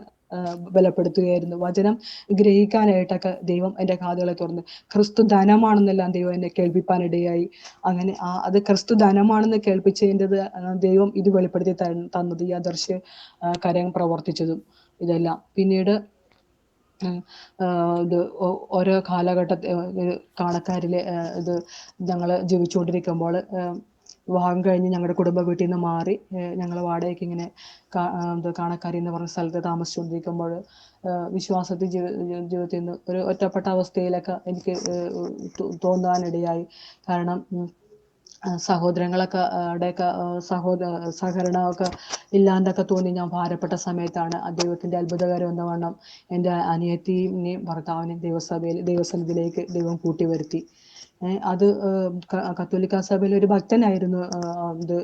ബലപ്പെടുത്തുകയായിരുന്നു. വചനം ഗ്രഹിക്കാനായിട്ടൊക്കെ ദൈവം എൻ്റെ കാതുകളെ തുറന്ന് ക്രിസ്തു ധനമാണെന്നെല്ലാം ദൈവം എന്നെ കേൾപ്പിക്കാനിടയായി. അങ്ങനെ അത് ക്രിസ്തു ധനമാണെന്ന് കേൾപ്പിച്ചതിൻ്റെ ദൈവം ഇത് വെളിപ്പെടുത്തി തന്നത്, ഈ ആദർശ കരം പ്രവർത്തിച്ചതും ഇതെല്ലാം. പിന്നീട് ഇത് ഓരോ കാണക്കാരിലെ ഇത് ഞങ്ങൾ ജീവിച്ചുകൊണ്ടിരിക്കുമ്പോൾ വിവാഹം കഴിഞ്ഞ് ഞങ്ങളുടെ കുടുംബ വീട്ടിൽ നിന്ന് മാറി ഞങ്ങൾ വാടകയ്ക്ക് ഇങ്ങനെ കാണക്കാരി എന്ന് പറഞ്ഞ സ്ഥലത്ത് താമസിച്ചുകൊണ്ടിരിക്കുമ്പോൾ വിശ്വാസത്തിൽ ജീവിതത്തിൽ നിന്ന് ഒരു ഒറ്റപ്പെട്ട അവസ്ഥയിലൊക്കെ എനിക്ക് തോന്നാനിടയായി. കാരണം സഹോദരങ്ങളൊക്കെ അവിടെയൊക്കെ സഹകരണമൊക്കെ ഇല്ലാണ്ടൊക്കെ തോന്നി ഞാൻ ഭാരപ്പെട്ട സമയത്താണ് ദൈവത്തിൻ്റെ അത്ഭുതകരം എന്ന വണ്ണം എൻ്റെ അനിയത്തിനെയും ഭർത്താവിനെയും ദൈവസന്നിധിയിലേക്ക് ദൈവം കൂട്ടി വരുത്തി. അത് കത്തോലിക്ക സഭയിലെ ഒരു ഭക്തനായിരുന്നു. ഇത്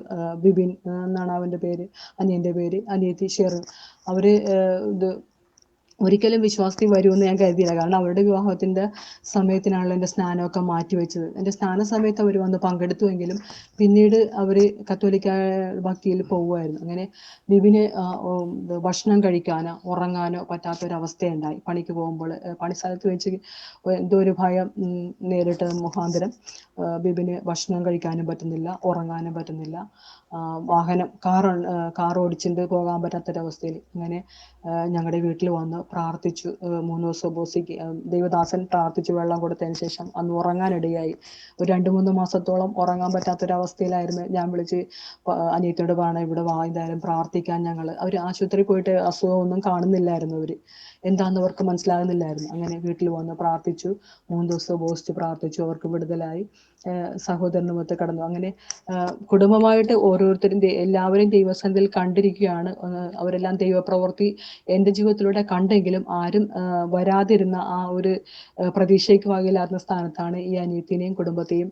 ബിബിൻ എന്നാണ് അവൻ്റെ പേര്, അനിയൻ്റെ പേര്. അനിയത്തി ഷെറിൻ. അവര് ഇത് ഒരിക്കലും വിശ്വാസത്തിൽ വരുമെന്ന് ഞാൻ കരുതിയില്ല. കാരണം അവരുടെ വിവാഹത്തിൻ്റെ സമയത്തിനാണല്ലോ എൻ്റെ സ്നാനമൊക്കെ മാറ്റിവെച്ചത്. എൻ്റെ സ്നാന സമയത്ത് അവർ വന്ന് പങ്കെടുത്തുവെങ്കിലും പിന്നീട് അവർ കത്തോലിക്ക ഭക്തിയിൽ പോവുമായിരുന്നു. അങ്ങനെ ബിബിന് ഭക്ഷണം കഴിക്കാനോ ഉറങ്ങാനോ പറ്റാത്തൊരവസ്ഥയുണ്ടായി. പണിക്ക് പോകുമ്പോൾ പണിസ്ഥലത്ത് വെച്ച് എന്തോ ഒരു ഭയം നേരിട്ട മുഖാന്തരം ബിബിന് ഭക്ഷണം കഴിക്കാനും പറ്റുന്നില്ല, ഉറങ്ങാനും പറ്റുന്നില്ല. കാർ ഓടിച്ചിട്ട് പോകാൻ പറ്റാത്തൊരവസ്ഥയിൽ അങ്ങനെ ഞങ്ങളുടെ വീട്ടിൽ വന്ന് പ്രാർത്ഥിച്ചു. 3 ദിവസം ദൈവദാസൻ പ്രാർത്ഥിച്ചു വെള്ളം കൊടുത്തതിന് ശേഷം അന്ന് ഉറങ്ങാനിടയായി. ഒരു 2-3 മാസത്തോളം ഉറങ്ങാൻ പറ്റാത്തൊരവസ്ഥയിലായിരുന്നു. ഞാൻ വിളിച്ച് അനിയത്തിയോട് പറയണം, ഇവിടെ വാ, എന്തായാലും പ്രാർത്ഥിക്കാൻ. അവർ ആശുപത്രി പോയിട്ട് അസുഖമൊന്നും കാണുന്നില്ലായിരുന്നു. എന്താണെന്ന് അവർക്ക് മനസ്സിലാകുന്നില്ലായിരുന്നു. അങ്ങനെ വീട്ടിൽ വന്ന് പ്രാർത്ഥിച്ചു. 3 ദിവസം ഉപവസിച്ച് പ്രാർത്ഥിച്ചു. അവർക്ക് വിടുതലായി. സഹോദരനുമൊത്ത് കടന്നു. അങ്ങനെ കുടുംബമായിട്ട് ഓരോരുത്തരും എല്ലാവരും ദൈവസന്നിധിയിൽ കണ്ടിരിക്കുകയാണ്. അവരെല്ലാം ദൈവപ്രവൃത്തി എൻ്റെ ജീവിതത്തിലൂടെ കണ്ടെങ്കിലും ആരും വരാതിരുന്ന ആ ഒരു പ്രതീക്ഷയ്ക്ക് വകയില്ലാത്ത സ്ഥാനത്താണ് ഈ അനിയത്തിനെയും കുടുംബത്തെയും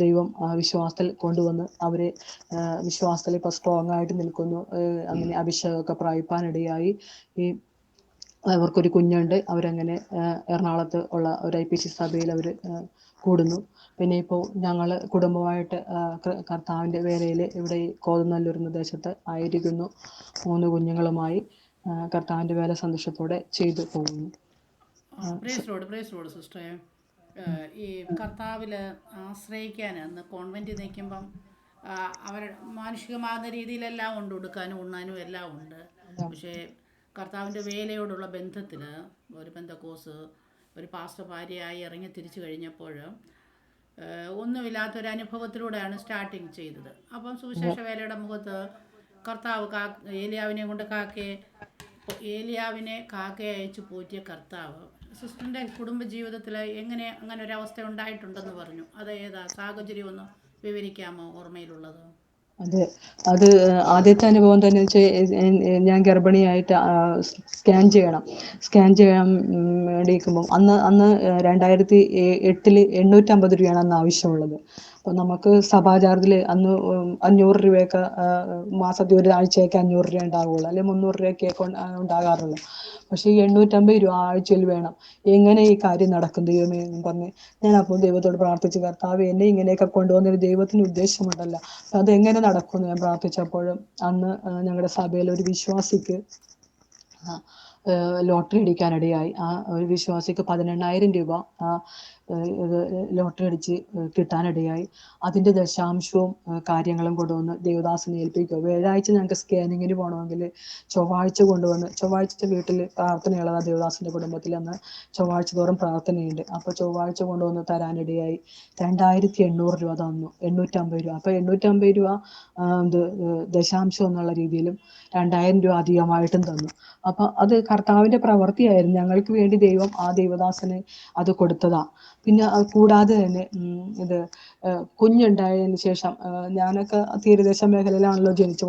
ദൈവം വിശ്വാസത്തിൽ കൊണ്ടുവന്ന് അവരെ വിശ്വാസത്തിൽ ഇപ്പോൾ സ്ട്രോങ് ആയിട്ട് നിൽക്കുന്നു. അങ്ങനെ അഭിഷേകമൊക്കെ പ്രാപിപ്പാനിടയായി. അവർക്കൊരു കുഞ്ഞുണ്ട്. അവരങ്ങനെ എറണാകുളത്ത് ഉള്ള ഒരു IPC സഭയിൽ അവർ കൂടുന്നു. പിന്നെ ഇപ്പോൾ ഞങ്ങൾ കുടുംബമായിട്ട് കർത്താവിൻ്റെ വേലയിൽ ഇവിടെ ഈ കോതനല്ലൂർ പ്രദേശത്ത് ആയിരിക്കുന്നു. 3 കുഞ്ഞുങ്ങളുമായി കർത്താവിൻ്റെ വേല സന്തോഷത്തോടെ ചെയ്തു പോകുന്നു. പ്രൈസ് ലോർഡ് സിസ്റ്ററെ. ഈ കർത്താവിൽ ആശ്രയിക്കാൻ അന്ന് കോൺവെൻറ്റിൽ നിൽക്കുമ്പം അവർ മാനുഷികമാകുന്ന രീതിയിലെല്ലാം ഉണ്ട്, ഉടുക്കാനും ഉണ്ണാനും എല്ലാം ഉണ്ട്. പക്ഷേ കർത്താവിൻ്റെ വേലയോടുള്ള ബന്ധത്തിൽ ഒരു പെന്തക്കോസ് ഒരു പാസ്റ്റർ ഭാര്യയായി ഇറങ്ങി തിരിച്ചു കഴിഞ്ഞപ്പോൾ ഒന്നുമില്ലാത്തൊരനുഭവത്തിലൂടെയാണ് സ്റ്റാർട്ടിങ് ചെയ്തത്. അപ്പം സുവിശേഷ വേലയുടെ മുഖത്ത് കർത്താവ് ഏലിയാവിനെ കൊണ്ട് ഏലിയാവിനെ കാക്കയെ അയച്ചു പോറ്റിയ കർത്താവ് സിസ്റ്ററിൻ്റെ കുടുംബജീവിതത്തിൽ എങ്ങനെ അങ്ങനെ ഒരു അവസ്ഥ ഉണ്ടായിട്ടുണ്ടെന്ന് പറഞ്ഞു. അത് ഏതാ സാഹചര്യം ഒന്ന് വിവരിക്കാമോ ഓർമ്മയിലുള്ളത്? അത് അത് ആദ്യത്തെ അനുഭവം തന്നെ ഞാൻ ഗർഭിണിയായിട്ട് സ്കാൻ ചെയ്യാൻ വേണ്ടിയിരിക്കുമ്പം അന്ന് 2008 850 രൂപയാണ് അന്ന് ആവശ്യമുള്ളത്. അപ്പോൾ നമുക്ക് സഭാ ചാർജിൽ അന്ന് 500 രൂപയൊക്കെ മാസത്തിൽ ഒരാഴ്ചയൊക്കെ 500 രൂപ ഉണ്ടാവുകയുള്ളൂ, അല്ലെങ്കിൽ 300 രൂപയൊക്കെ ഉണ്ടാകാറുള്ളൂ. പക്ഷേ ഈ 850 രൂപ ആഴ്ചയിൽ വേണം. എങ്ങനെ ഈ കാര്യം നടക്കും ദൈവമേ എന്നും പറഞ്ഞ് ഞാൻ അപ്പോൾ ദൈവത്തോട് പ്രാർത്ഥിച്ചു, കർത്താവ് എന്നെ ഇങ്ങനെയൊക്കെ കൊണ്ടുപോകുന്നൊരു ദൈവത്തിന് ഉദ്ദേശമുണ്ടല്ലോ, അതെങ്ങനെ നടക്കുമെന്ന് ഞാൻ പ്രാർത്ഥിച്ചപ്പോഴും അന്ന് ഞങ്ങളുടെ സഭയിൽ ഒരു വിശ്വാസിക്ക് ലോട്ടറി അടിക്കാനിടയായി. ആ ഒരു വിശ്വാസിക്ക് 18,000 രൂപ ഇത് ലോട്ടറി അടിച്ച് കിട്ടാനിടയായി. അതിൻ്റെ ദശാംശവും കാര്യങ്ങളും കൊണ്ടുവന്ന് ദേവദാസനെ ഏൽപ്പിക്കുക. വ്യാഴാഴ്ച ഞങ്ങൾക്ക് സ്കാനിങ്ങിന് പോകണമെങ്കിൽ ചൊവ്വാഴ്ച വീട്ടിൽ പ്രാർത്ഥനയുള്ളത് ദേവദാസിൻ്റെ കുടുംബത്തിൽ. അന്ന് ചൊവ്വാഴ്ച തോറും പ്രാർത്ഥനയുണ്ട്. അപ്പോൾ ചൊവ്വാഴ്ച കൊണ്ടുവന്ന് തരാനിടയായി. 2,800 രൂപ തന്നു. 850 രൂപ. അപ്പോൾ 850 രൂപ ദശാംശം എന്നുള്ള രീതിയിലും 2,000 രൂപ അധികമായിട്ടും തന്നു. അപ്പം അത് കർത്താവിൻ്റെ പ്രവൃത്തിയായിരുന്നു. ഞങ്ങൾക്ക് വേണ്ടി ദൈവം ആ ദേവദാസന് അത് കൊടുത്തതാ. പിന്നെ കൂടാതെ തന്നെ ഇത് കുഞ്ഞുണ്ടായതിന് ശേഷം ഞാനൊക്കെ തീരദേശ മേഖലയിലാണല്ലോ ജനിച്ച്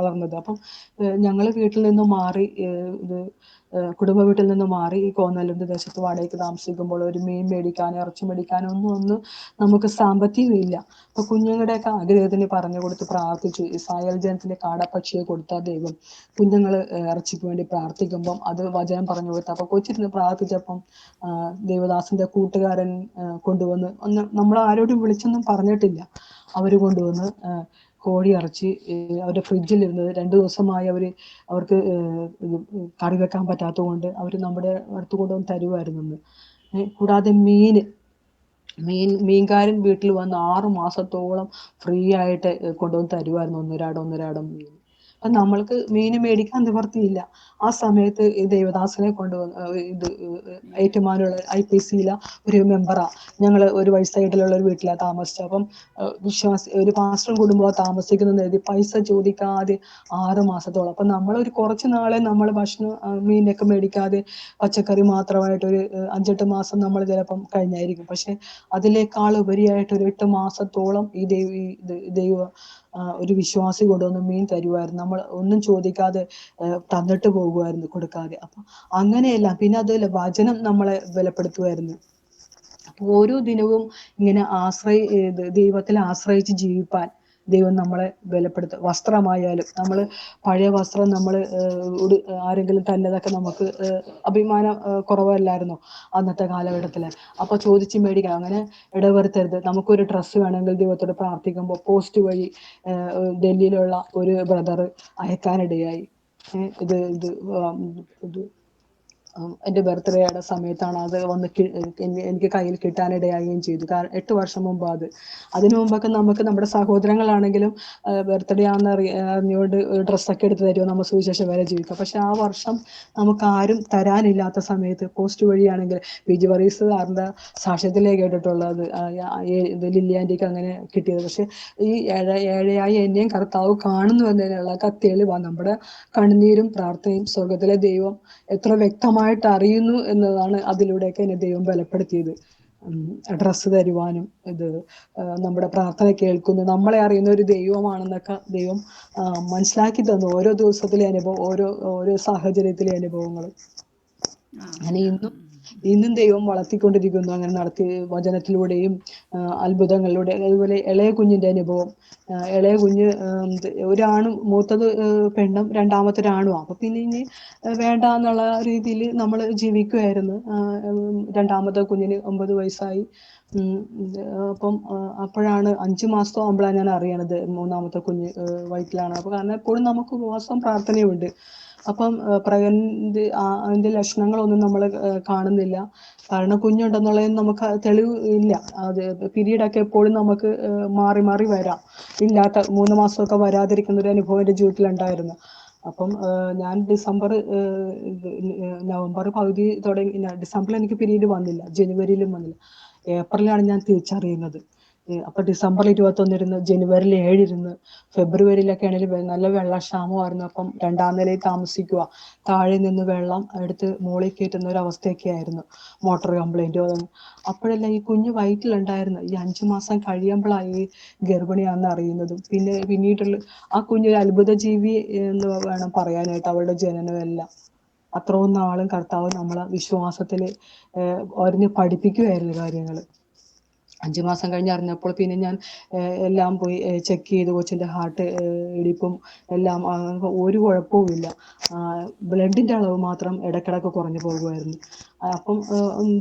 വളർന്നത്. അപ്പം ഞങ്ങൾ വീട്ടിൽ നിന്ന് മാറി കുടുംബ വീട്ടിൽ നിന്ന് മാറി ഈ കോന്നല്ലൂർ ദേശത്ത് വാടകയ്ക്ക് താമസിക്കുമ്പോൾ ഒരു മീൻ മേടിക്കാനോ ഇറച്ചി മേടിക്കാനോ ഒന്നും നമുക്ക് സാമ്പത്തികമില്ല. അപ്പോൾ കുഞ്ഞുങ്ങളുടെയൊക്കെ ആഗ്രഹത്തിന് പറഞ്ഞു കൊടുത്ത് പ്രാർത്ഥിച്ചു. ഇസ്രായേൽ ജനത്തിന് കാടപ്പക്ഷിയെ കൊടുത്ത ദൈവം കുഞ്ഞുങ്ങൾ ഇറച്ചിക്ക് വേണ്ടി പ്രാർത്ഥിക്കുമ്പം അത് വചനം പറഞ്ഞു കൊടുത്തു. അപ്പോൾ കൊച്ചിരുന്ന് പ്രാർത്ഥിച്ചപ്പം ദേവദാസിൻ്റെ കൂട്ടുകാരൻ കൊണ്ടുവന്ന് നമ്മൾ ആരോടും വിളിച്ചൊന്നും പറഞ്ഞിട്ടില്ല. അവർ കൊണ്ടുവന്ന് കോഴി ഇറച്ചി അവരുടെ ഫ്രിഡ്ജിലിരുന്നത് 2 ദിവസമായി അവർക്ക് കറി വെക്കാൻ പറ്റാത്തത് കൊണ്ട് അവർ നമ്മുടെ അടുത്ത് കൊണ്ടുവന്ന് തരുമായിരുന്നു. കൂടാതെ മീൻകാരൻ വീട്ടിൽ വന്ന് 6 മാസത്തോളം ഫ്രീ ആയിട്ട് കൊണ്ടുവന്ന് തരുമായിരുന്നു ഒന്നരാടം മീൻ. അപ്പം നമ്മൾക്ക് മീൻ മേടിക്കാൻ നിവർത്തിയില്ല. ആ സമയത്ത് ഈ ദേവദാസനെ കൊണ്ടുവന്ന് ഏറ്റുമാനൂർ IPCയിലെ ഒരു മെമ്പറാണ്. ഞങ്ങൾ ഒരു വഴിസൈഡിലുള്ള ഒരു വീട്ടിലാണ് താമസിച്ചത്. അപ്പം ഒരു പാസ്റ്ററും കുടുംബവും താമസിക്കുന്നത് എഴുതി പൈസ ചോദിക്കാതെ 6 മാസത്തോളം. അപ്പം നമ്മളൊരു കുറച്ച് നാളെ നമ്മൾ ഭക്ഷണം മീനൊക്കെ മേടിക്കാതെ പച്ചക്കറി മാത്രമായിട്ട് ഒരു 5-8 മാസം നമ്മൾ ചിലപ്പം കഴിഞ്ഞായിരിക്കും. പക്ഷെ അതിനേക്കാൾ ഉപരിയായിട്ട് ഒരു 8 മാസത്തോളം ഈ ദൈവ ഒരു വിശ്വാസി കൊണ്ടുവന്ന് മീൻ തരുമായിരുന്നു. നമ്മൾ ഒന്നും ചോദിക്കാതെ തന്നിട്ട് പോകുമായിരുന്നു, കൊടുക്കാതെ. അപ്പം അങ്ങനെയല്ല. പിന്നെ അതല്ല, വചനം നമ്മളെ ബലപ്പെടുത്തുമായിരുന്നു. അപ്പോൾ ഓരോ ദിനവും ഇങ്ങനെ ദൈവത്തിൽ ആശ്രയിച്ച് ജീവിപ്പാൻ ദൈവം നമ്മളെ ബലപ്പെടുത്തും. വസ്ത്രമായാലും നമ്മൾ പഴയ വസ്ത്രം നമ്മൾ ആരെങ്കിലും തന്നതൊക്കെ നമുക്ക് അഭിമാനം കുറവല്ലായിരുന്നോ അന്നത്തെ കാലഘട്ടത്തിൽ? അപ്പോൾ ചോദിച്ച് മേടിക്കണം, അങ്ങനെ ഇടവരുത്തരുത്. നമുക്കൊരു ഡ്രസ്സ് വേണമെങ്കിൽ ദൈവത്തോട് പ്രാർത്ഥിക്കുമ്പോൾ പോസ്റ്റ് വഴി ഡൽഹിയിലുള്ള ഒരു ബ്രദർ അയക്കാനിടയായി. ഇത് എൻ്റെ ബർത്ത്ഡേയുടെ സമയത്താണ് അത് വന്ന് എനിക്ക് കയ്യിൽ കിട്ടാനിടയാകുകയും ചെയ്തു. കാരണം 8 വർഷം മുമ്പ് അതിനു മുമ്പൊക്കെ നമുക്ക് നമ്മുടെ സഹോദരങ്ങളാണെങ്കിലും ബർത്ത്ഡേ ആണെന്ന് അറിഞ്ഞുകൊണ്ട് ഡ്രസ്സൊക്കെ എടുത്ത് തരുമോ, നമ്മൾ സുവിശേഷം വരെ ജീവിക്കാം. പക്ഷെ ആ വർഷം നമുക്ക് ആരും തരാനില്ലാത്ത സമയത്ത് പോസ്റ്റ് വഴിയാണെങ്കിൽ PG വർഗീസ് സാറിൻ്റെ സാക്ഷ്യത്തിലേ കേട്ടിട്ടുള്ളത് ലില്ലിയാൻ്റിക്ക് അങ്ങനെ കിട്ടിയത്. പക്ഷെ ഈ ഏഴയായി എന്നെയും കർത്താവ് കാണുന്നു എന്നതിനുള്ള തെളിവാണ് നമ്മുടെ കണ്ണുനീരും പ്രാർത്ഥനയും. സ്വർഗത്തിലെ ദൈവം എത്ര വ്യക്തമായിട്ട് അറിയുന്നു എന്നതാണ് അതിലൂടെയൊക്കെ എന്നെ ദൈവം ബലപ്പെടുത്തിയത്. ഡ്രസ്സ് തരുവാനും നമ്മുടെ പ്രാർത്ഥന കേൾക്കുന്നു, നമ്മളെ അറിയുന്ന ഒരു ദൈവമാണെന്നൊക്കെ ദൈവം മനസ്സിലാക്കി തന്നു. ഓരോ ദിവസത്തിലെ അനുഭവം, ഓരോ സാഹചര്യത്തിലെ അനുഭവങ്ങൾ അങ്ങനെ ഇന്നും ദൈവം വളർത്തിക്കൊണ്ടിരിക്കുന്നു. അങ്ങനെ വചനത്തിലൂടെയും അത്ഭുതങ്ങളിലൂടെയും. അതുപോലെ ഇളയ കുഞ്ഞിൻ്റെ അനുഭവം. ഇളയ കുഞ്ഞ് ഒരാണും, മൂത്തത് പെണ്ണും, രണ്ടാമത്തെ ഒരാണുമാണ്. അപ്പം പിന്നെ ഇനി വേണ്ട എന്നുള്ള രീതിയിൽ നമ്മൾ ജീവിക്കുമായിരുന്നു. രണ്ടാമത്തെ കുഞ്ഞിന് 9 വയസ്സായി. അപ്പം അപ്പോഴാണ് 5 മാസം ആകുമ്പോഴാണ് ഞാൻ അറിയണത് മൂന്നാമത്തെ കുഞ്ഞ് വയറ്റിലാണ്. അപ്പോൾ കാരണം എപ്പോഴും നമുക്ക് ഉപവാസം പ്രാർത്ഥനയുണ്ട്. അപ്പം അതിൻ്റെ ലക്ഷണങ്ങളൊന്നും നമ്മൾ കാണുന്നില്ല. കാരണം കുഞ്ഞുണ്ടെന്നുള്ളതിന് നമുക്ക് തെളിവ് ഇല്ല. അത് പീരീഡൊക്കെ എപ്പോഴും നമുക്ക് മാറി മാറി വരാം. 3 മാസമൊക്കെ വരാതിരിക്കുന്ന ഒരു അനുഭവം എൻ്റെ ജീവിതത്തിലുണ്ടായിരുന്നു. അപ്പം ഞാൻ നവംബർ പകുതി തുടങ്ങി. ഡിസംബറിൽ എനിക്ക് പീരീഡ് വന്നില്ല, ജനുവരിയിലും വന്നില്ല. ഏപ്രിലാണ് ഞാൻ തിരിച്ചറിയുന്നത്. അപ്പൊ ഡിസംബർ 21 ഇരുന്ന്, ജനുവരിയിൽ 7 ഇരുന്ന്, ഫെബ്രുവരിയിലൊക്കെ ആണെങ്കിൽ നല്ല വെള്ളക്ഷാമമായിരുന്നു. അപ്പം 2ാം നിലയിൽ താമസിക്കുക, താഴെ നിന്ന് വെള്ളം എടുത്ത് മുകളിൽ കയറ്റുന്ന ഒരു അവസ്ഥയൊക്കെ ആയിരുന്നു. മോട്ടോർ കംപ്ലൈന്റ് വന്നു. അപ്പോഴെല്ലാം ഈ കുഞ്ഞ് വയറ്റിലുണ്ടായിരുന്നു. ഈ 5 മാസം കഴിയുമ്പോഴായി ഗർഭിണിയാണെന്ന് അറിയുന്നതും. പിന്നീടുള്ള ആ കുഞ്ഞൊരു അത്ഭുത ജീവി എന്ന് വേണം പറയാനായിട്ട്, അവളുടെ ജനനമെല്ലാം. അത്രയും നാളും കർത്താവ് നമ്മളെ വിശ്വാസത്തിൽ അറിഞ്ഞ് പഠിപ്പിക്കുകയായിരുന്നു കാര്യങ്ങൾ. 5 മാസം കഴിഞ്ഞ് അറിഞ്ഞപ്പോൾ പിന്നെ ഞാൻ എല്ലാം പോയി ചെക്ക് ചെയ്തു. കൊച്ചിൻ്റെ ഹാർട്ട് ഇടിപ്പും എല്ലാം ഒരു കുഴപ്പവുമില്ല. ബ്ലഡിൻ്റെ അളവ് മാത്രം ഇടയ്ക്കിടയ്ക്ക് കുറഞ്ഞു പോകുമായിരുന്നു. അപ്പം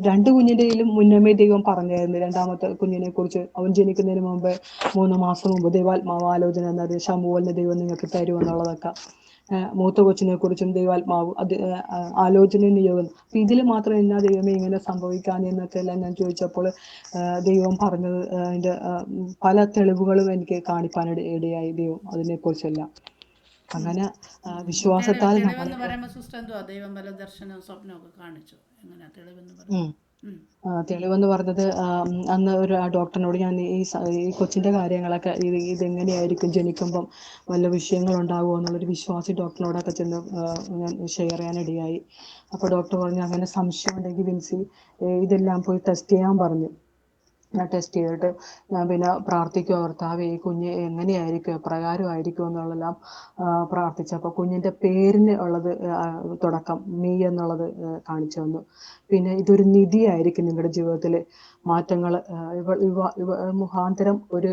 2 കുഞ്ഞിൻ്റെയിലും മുന്നമേ ദൈവം പറഞ്ഞായിരുന്നു. 2ാമത്തെ കുഞ്ഞിനെ കുറിച്ച് അവൻ ജനിക്കുന്നതിന് മുമ്പ് 3 മാസം മുമ്പ് ദൈവാത്മാവ് ആലോചന എന്നത് ശമൂവേലിനെ ദൈവം നിങ്ങൾക്ക് തരുമെന്നുള്ളതൊക്കെ. മൂത്ത കൊച്ചിനെ കുറിച്ചും ദൈവാത്മാവ് ആലോചന നിയോഗം. അപ്പം ഇതിൽ മാത്രം എന്നാ ദൈവമേ ഇങ്ങനെ സംഭവിക്കാനെന്നൊക്കെ എല്ലാം ഞാൻ ചോദിച്ചപ്പോൾ ദൈവം പറഞ്ഞത് അതിൻ്റെ പല തെളിവുകളും എനിക്ക് കാണിപ്പാനിടയായി ദൈവം അതിനെക്കുറിച്ചെല്ലാം. അങ്ങനെ വിശ്വാസത്താൽ നമ്മൾ തെളിവെന്ന് പറയുമ്പോൾ സിസ്റ്റർ എന്തുവാ, ദൈവം വല്ല ദർശനവും സ്വപ്നമൊക്കെ കാണിച്ചു? എങ്ങനെയാ തെളിവെന്ന് പറയുന്നത്? തെളിവെന്ന് പറഞ്ഞത്, അന്ന് ഒരു ഡോക്ടറിനോട് ഞാൻ ഈ കൊച്ചിൻ്റെ കാര്യങ്ങളൊക്കെ ഇതെങ്ങനെയായിരിക്കും, ജനിക്കുമ്പം വല്ല വിഷയങ്ങളുണ്ടാകുമോ എന്നുള്ളൊരു വിശ്വാസി ഡോക്ടറിനോടൊക്കെ ചെന്ന് ഞാൻ ഷെയർ ചെയ്യാനിടയായി. അപ്പോൾ ഡോക്ടർ പറഞ്ഞു, അങ്ങനെ സംശയം ഉണ്ടെങ്കിൽ വിൻസി ഇതെല്ലാം പോയി ടെസ്റ്റ് ചെയ്യാൻ പറഞ്ഞു. ഞാൻ ടെസ്റ്റ് ചെയ്തിട്ട് ഞാൻ പിന്നെ പ്രാർത്ഥിക്കുക, കർത്താവേ ഈ കുഞ്ഞ് എങ്ങനെയായിരിക്കും, എപ്രകാരമായിരിക്കും എന്നുള്ളതെല്ലാം പ്രാർത്ഥിച്ചപ്പോൾ കുഞ്ഞിൻ്റെ പേരിന് ഉള്ളത് തുടക്കം മീ എന്നുള്ളത് കാണിച്ചു തന്നു. പിന്നെ ഇതൊരു നിധിയായിരിക്കും നിങ്ങളുടെ ജീവിതത്തിൽ, മാറ്റങ്ങൾ ഇവ മുഖാന്തരം ഒരു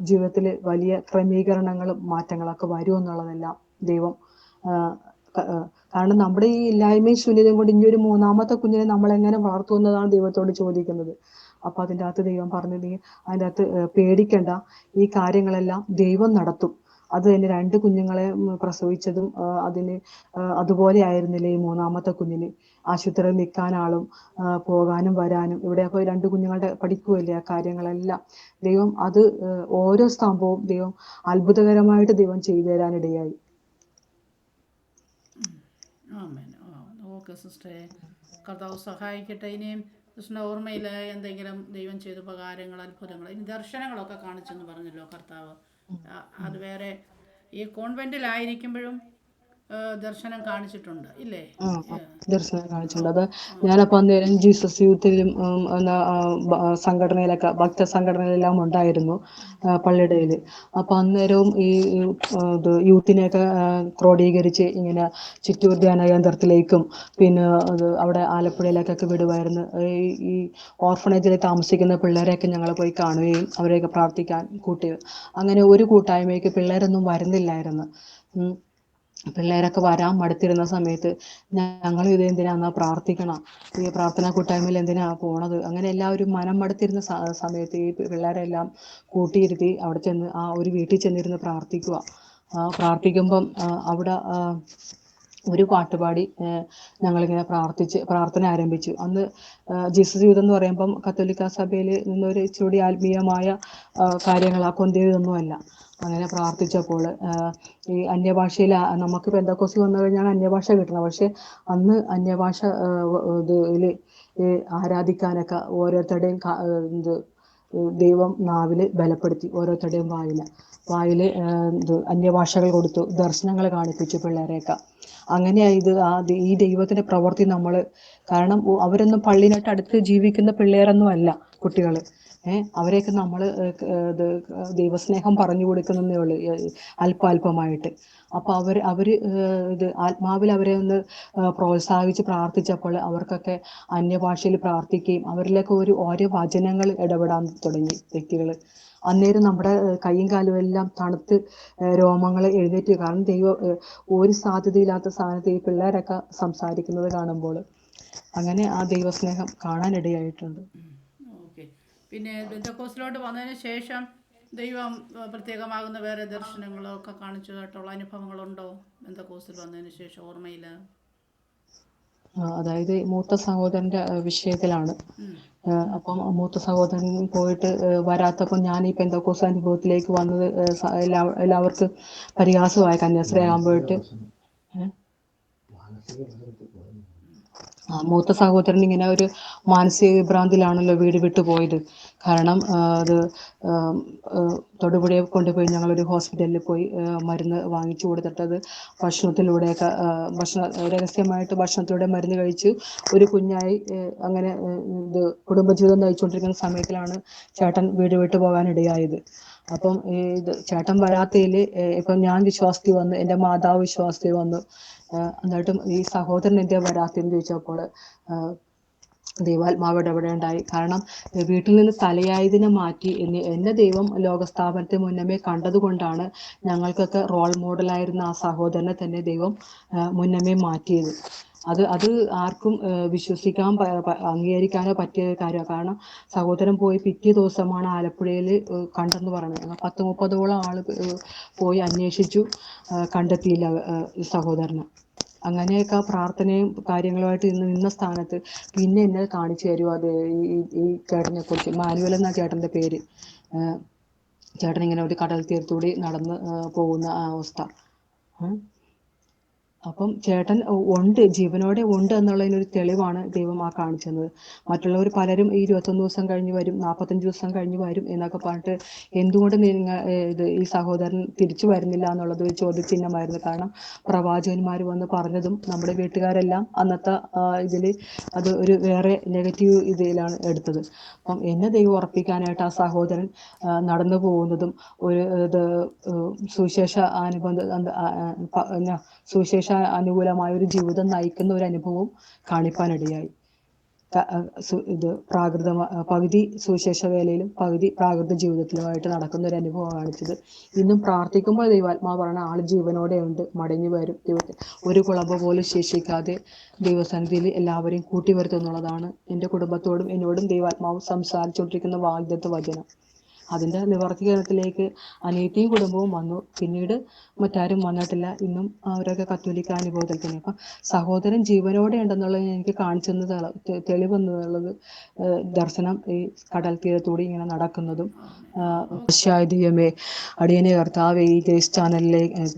ജീവിതത്തിൽ വലിയ ക്രമീകരണങ്ങളും മാറ്റങ്ങളൊക്കെ വരുമെന്നുള്ളതെല്ലാം ദൈവം. കാരണം നമ്മുടെ ഈ ഇല്ലായ്മയും ശൂന്യതയും കൊണ്ട് ഇനി ഒരു 3ാമത്തെ കുഞ്ഞിനെ നമ്മളെങ്ങനെ വളർത്തുമെന്നതാണ് ദൈവത്തോട് ചോദിക്കുന്നത്. അപ്പം അതിൻ്റെ അകത്ത് ദൈവം പറഞ്ഞു, നീ അതിൻ്റെ അകത്ത് പേടിക്കണ്ട, ഈ കാര്യങ്ങളെല്ലാം ദൈവം നടത്തും. അത് തന്നെ 2 കുഞ്ഞുങ്ങളെ പ്രസവിച്ചതും അതിന് അതുപോലെ ആയിരുന്നില്ലേ ഈ 3ാമത്തെ കുഞ്ഞിന്. ആശുപത്രിയിൽ നിൽക്കാൻ ആളും പോകാനും വരാനും, ഇവിടെ അപ്പോൾ 2 കുഞ്ഞുങ്ങളുടെ പഠിക്കുമല്ലേ, ആ കാര്യങ്ങളെല്ലാം ദൈവം അത് ഓരോ സംഭവവും ദൈവം അത്ഭുതകരമായിട്ട് ദൈവം ചെയ്തു തരാനിടയായി. ഓക്കെ സിസ്റ്ററെ, കർത്താവ് സഹായിക്കട്ടെ. ഇനിയും സിസ്റ്ററിൻ്റെ ഓർമ്മയിൽ എന്തെങ്കിലും ദൈവം ചെയ്ത ഉപകാരങ്ങൾ, അത്ഭുതങ്ങൾ, ഇനി ദർശനങ്ങളൊക്കെ കാണിച്ചെന്ന് പറഞ്ഞല്ലോ കർത്താവ്. അത് വേറെ ഈ കോൺവെൻറ്റിലായിരിക്കുമ്പോഴും ദർശനം കാണിച്ചിട്ടുണ്ട് ഇല്ലേ? ദർശനം കാണിച്ചിട്ടുണ്ട്. അത് ഞാനപ്പോൾ അന്നേരം ജീസസ് യൂത്തിലും സംഘടനയിലൊക്കെ ഭക്ത സംഘടനയിലെല്ലാം ഉണ്ടായിരുന്നു പള്ളിയിടയിൽ. അപ്പോൾ അന്നേരവും ഈ ഇത് യൂത്തിനെയൊക്കെ ക്രോഡീകരിച്ച് ഇങ്ങനെ ചിറ്റൂർ ധ്യാന കേന്ദ്രത്തിലേക്കും പിന്നെ അത് അവിടെ ആലപ്പുഴയിലേക്കൊക്കെ വിടുമായിരുന്നു. ഈ ഓർഫണേജിൽ താമസിക്കുന്ന പിള്ളേരെയൊക്കെ ഞങ്ങൾ പോയി കാണുകയും അവരെയൊക്കെ പ്രാർത്ഥിക്കാൻ കൂട്ടി. അങ്ങനെ ഒരു കൂട്ടായ്മയ്ക്ക് പിള്ളേരൊന്നും വരുന്നില്ലായിരുന്നു. പിള്ളേരൊക്കെ വരാൻ മടുത്തിരുന്ന സമയത്ത് ഞങ്ങൾ ഇത് എന്തിനാ പ്രാർത്ഥിക്കണം, ഈ പ്രാർത്ഥനാ കൂട്ടായ്മയിൽ എന്തിനാ പോണത്, അങ്ങനെ എല്ലാവരും മനം മടുത്തിരുന്ന സമയത്ത് ഈ പിള്ളേരെല്ലാം കൂട്ടിയിരുത്തി അവിടെ ചെന്ന് ആ ഒരു വീട്ടിൽ ചെന്നിരുന്ന് പ്രാർത്ഥിക്കുക. പ്രാർത്ഥിക്കുമ്പം അവിടെ ഒരു പാട്ടുപാടി ഞങ്ങളിങ്ങനെ പ്രാർത്ഥന ആരംഭിച്ചു. അന്ന് ജീസസ് യൂത്ത് എന്ന് പറയുമ്പം കത്തോലിക്ക സഭയിൽ നിന്നൊരു ഇച്ചിരി ആത്മീയമായ കാര്യങ്ങൾ, ആ കൊന്തിയതൊന്നുമല്ല. അങ്ങനെ പ്രാർത്ഥിച്ചപ്പോൾ ഈ അന്യഭാഷയിൽ നമുക്ക് പെന്തക്കോസ്തിൽ വന്നു കഴിഞ്ഞാൽ അന്യഭാഷ കിട്ടണം. പക്ഷെ അന്ന് അന്യഭാഷ ഇതിൽ ആരാധിക്കാനൊക്കെ ഓരോരുത്തരുടെയും ദൈവം നാവിൽ ബലപ്പെടുത്തി, ഓരോരുത്തരുടെയും വായിൽ അന്യഭാഷകൾ കൊടുത്തു, ദർശനങ്ങൾ കാണിപ്പിച്ചു പിള്ളേരെയൊക്കെ. അങ്ങനെയായത് ഈ ദൈവത്തിൻ്റെ പ്രവൃത്തി നമ്മൾ, കാരണം അവരൊന്നും പള്ളിനായിട്ട് അടുത്ത് ജീവിക്കുന്ന പിള്ളേരൊന്നും അല്ല കുട്ടികൾ. അവരെയൊക്കെ നമ്മൾ ദൈവസ്നേഹം പറഞ്ഞു കൊടുക്കുന്നതേ ഉള്ളൂ അല്പാൽപമായിട്ട്. അപ്പോൾ അവർ ഇത് ആത്മാവിൽ അവരെ ഒന്ന് പ്രോത്സാഹിപ്പിച്ച് പ്രാർത്ഥിച്ചപ്പോൾ അവർക്കൊക്കെ അന്യഭാഷയിൽ പ്രാർത്ഥിക്കുകയും അവരിലൊക്കെ ഓരോ വചനങ്ങൾ ഇടപെടാൻ തുടങ്ങി വ്യക്തികൾ. അന്നേരം നമ്മുടെ കൈയും കാലും എല്ലാം തണുത്ത് രോമങ്ങൾ എഴുന്നേറ്റ്. കാരണം ദൈവം ഒരു സാധ്യതയില്ലാത്ത സ്ഥാനത്ത് ഈ പിള്ളേരൊക്കെ സംസാരിക്കുന്നത് കാണുമ്പോൾ അങ്ങനെ ആ ദൈവസ്നേഹം കാണാനിടയായിട്ടുണ്ട്. ഓക്കെ. പിന്നെ പെന്തക്കോസ്തിലോട്ട് വന്നതിന് ശേഷം ദൈവം പ്രത്യേകമാകുന്ന വേറെ ദർശനങ്ങളൊക്കെ കാണിച്ചതായിട്ടുള്ള അനുഭവങ്ങളുണ്ടോ പെന്തക്കോസ്തിൽ വന്നതിന് ശേഷം ഓർമ്മയിൽ? അതായത് മൂത്ത സഹോദരൻ്റെ വിഷയത്തിലാണ്. അപ്പം മൂത്ത സഹോദരൻ പോയിട്ട് വരാത്തപ്പോൾ ഞാൻ ഈ പെന്തക്കോസ്ത് അനുഭവത്തിലേക്ക് വന്നത് എല്ലാവർക്കും പരിഹാസമായി. കന്യാസ്ത്രീ ആകുമ്പോയിട്ട് മൂത്ത സഹോദരൻ ഇങ്ങനെ ഒരു മാനസിക വിഭ്രാന്തിയിലാണല്ലോ വീട് വിട്ടു പോയത്. കാരണം അത് തൊടുപുഴയെ കൊണ്ടുപോയി ഞങ്ങളൊരു ഹോസ്പിറ്റലിൽ പോയി മരുന്ന് വാങ്ങിച്ചു കൊടുത്തിട്ടത് ഭക്ഷണത്തിലൂടെയൊക്കെ രഹസ്യമായിട്ട് ഭക്ഷണത്തിലൂടെ മരുന്ന് കഴിച്ചു ഒരു കുഞ്ഞായി അങ്ങനെ ഇത് കുടുംബജീവിതം നയിച്ചുകൊണ്ടിരിക്കുന്ന സമയത്തിലാണ് ചേട്ടൻ വീട് വിട്ടു പോകാനിടയായത്. അപ്പം ചേട്ടൻ വരാത്തതിൽ ഇപ്പം ഞാൻ വിശ്വാസത്തിൽ വന്നു, എൻ്റെ മാതാവ് വിശ്വാസത്തിൽ വന്നു. എന്നിട്ടും ഈ സഹോദരൻ എന്തിനാ വരാത്തെന്ന് ചോദിച്ചപ്പോൾ ദൈവാത്മാവ് ഇടപെടേണ്ടായി. കാരണം വീട്ടിൽ നിന്ന് തലയായതിനെ മാറ്റി എന്നെ ദൈവം ലോകസ്ഥാപനത്തിന് മുന്നമേ കണ്ടതുകൊണ്ടാണ് ഞങ്ങൾക്കൊക്കെ റോൾ മോഡലായിരുന്ന ആ സഹോദരനെ തന്നെ ദൈവം മുന്നമേ മാറ്റിയത്. അത് ആർക്കും വിശ്വസിക്കാൻ അംഗീകരിക്കാനോ പറ്റിയ കാര്യമാണ്. കാരണം സഹോദരൻ പോയി പിറ്റേ ദിവസമാണ് ആലപ്പുഴയിൽ കണ്ടെന്ന് പറഞ്ഞത്. 10-30ഓളം ആൾ പോയി അന്വേഷിച്ചു, കണ്ടെത്തിയില്ല ഈ സഹോദരനെ. അങ്ങനെയൊക്കെ പ്രാർത്ഥനയും കാര്യങ്ങളുമായിട്ട് നിന്ന സ്ഥാനത്ത് പിന്നെ എന്നെ കാണിച്ചു തരും അത് ഈ ചേട്ടനെ കുറിച്ച്. മാനുവൽ എന്നാ ചേട്ടൻ്റെ പേര്. ചേട്ടൻ ഇങ്ങനെ ഒരു കടൽ തീരത്തൂടി നടന്ന് പോകുന്ന അവസ്ഥ. അപ്പം ചേട്ടൻ ഉണ്ട്, ജീവനോടെ ഉണ്ട് എന്നുള്ളതിനൊരു തെളിവാണ് ദൈവം കാണിച്ചത്. മറ്റുള്ളവർ പലരും ഈ 21 ദിവസം കഴിഞ്ഞ് വരും, 45 ദിവസം കഴിഞ്ഞ് വരും എന്നൊക്കെ പറഞ്ഞിട്ട് എന്തുകൊണ്ട് ഈ സഹോദരൻ തിരിച്ചു വരുന്നില്ല എന്നുള്ളത് ഒരു ചോദ്യചിഹ്നമായിരുന്നു. കാരണം പ്രവാചകന്മാർ വന്ന് പറഞ്ഞതും നമ്മുടെ വീട്ടുകാരെല്ലാം അന്നത്തെ ഇതിൽ അത് ഒരു വേറെ നെഗറ്റീവ് ഇതിലാണ് എടുത്തത്. അപ്പം എന്നെ ദൈവം ഉറപ്പിക്കാനായിട്ട് ആ സഹോദരൻ നടന്നു പോകുന്നതും സുവിശേഷ അനുകൂലമായ ഒരു ജീവിതം നയിക്കുന്ന ഒരു അനുഭവം കാണിപ്പാനിടയായി. പകുതി സുവിശേഷ വേലയിലും പകുതി പ്രാകൃത ജീവിതത്തിലുമായിട്ട് നടക്കുന്ന ഒരു അനുഭവം കാണിച്ചത്. ഇന്നും പ്രാർത്ഥിക്കുമ്പോൾ ദൈവാത്മാവ് പറഞ്ഞ ആൾ ജീവനോടെ ഉണ്ട്, മടങ്ങി വരും. ദൈവത്തിൽ ഒരു കുളമ്പ് പോലും ശേഷിക്കാതെ ദൈവസന്നിധിയിൽ എല്ലാവരെയും കൂട്ടി വരുത്തും എന്നുള്ളതാണ് എൻ്റെ കുടുംബത്തോടും എന്നോടും ദൈവാത്മാവ് സംസാരിച്ചുകൊണ്ടിരിക്കുന്ന വാഗ്ദത്ത വചനം. അതിൻ്റെ നിവർത്തീകരണത്തിലേക്ക് അനിയത്തിയും കുടുംബവും വന്നു. പിന്നീട് മറ്റാരും വന്നിട്ടില്ല. ഇന്നും അവരൊക്കെ കത്തോലിക്ക അനുഭവത്തിൽ തന്നെ. അപ്പം സഹോദരൻ ജീവനോടെ ഉണ്ടെന്നുള്ളത് എനിക്ക് കാണിച്ചെന്ന് തെളിവെന്നുള്ളത് ദർശനം ഈ കടൽ തീരത്തൂടി ഇങ്ങനെ നടക്കുന്നതും. ദൈവമേ, അടിയനെ കർത്താവെ ഈ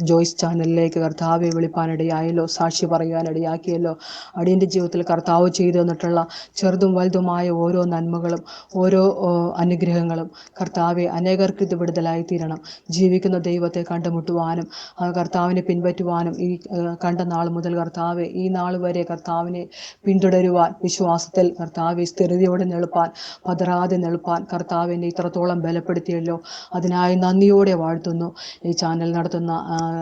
ജോയ്സ് ചാനലിലേക്ക് കർത്താവെ വിളിപ്പാനിടയായല്ലോ, സാക്ഷി പറയാനിടയാക്കിയല്ലോ. അടിയൻ്റെ ജീവിതത്തിൽ കർത്താവ് ചെയ്തു തന്നിട്ടുള്ള ചെറുതും വലുതുമായ ഓരോ നന്മകളും ഓരോ അനുഗ്രഹങ്ങളും കർത്താവെ അനേകർക്ക് ഇത് വിടുതലായി തീരണം. ജീവിക്കുന്ന ദൈവത്തെ കണ്ടുമുട്ടുവാനും കർത്താവിനെ പിൻപറ്റുവാനും ഈ കണ്ട നാൾ മുതൽ കർത്താവെ ഈ നാൾ വരെ കർത്താവിനെ പിന്തുടരുവാൻ വിശ്വാസത്തിൽ കർത്താവെ സ്ഥിരതയോടെ നിൽപ്പാൻ, പതറാതെ നിൽപ്പാൻ കർത്താവിനെ ഇത്രത്തോളം ബലപ്പെടുത്തിയല്ലോ. അതിനായി നന്ദിയോടെ വാഴ്ത്തുന്നു. ഈ ചാനൽ നടത്തുന്ന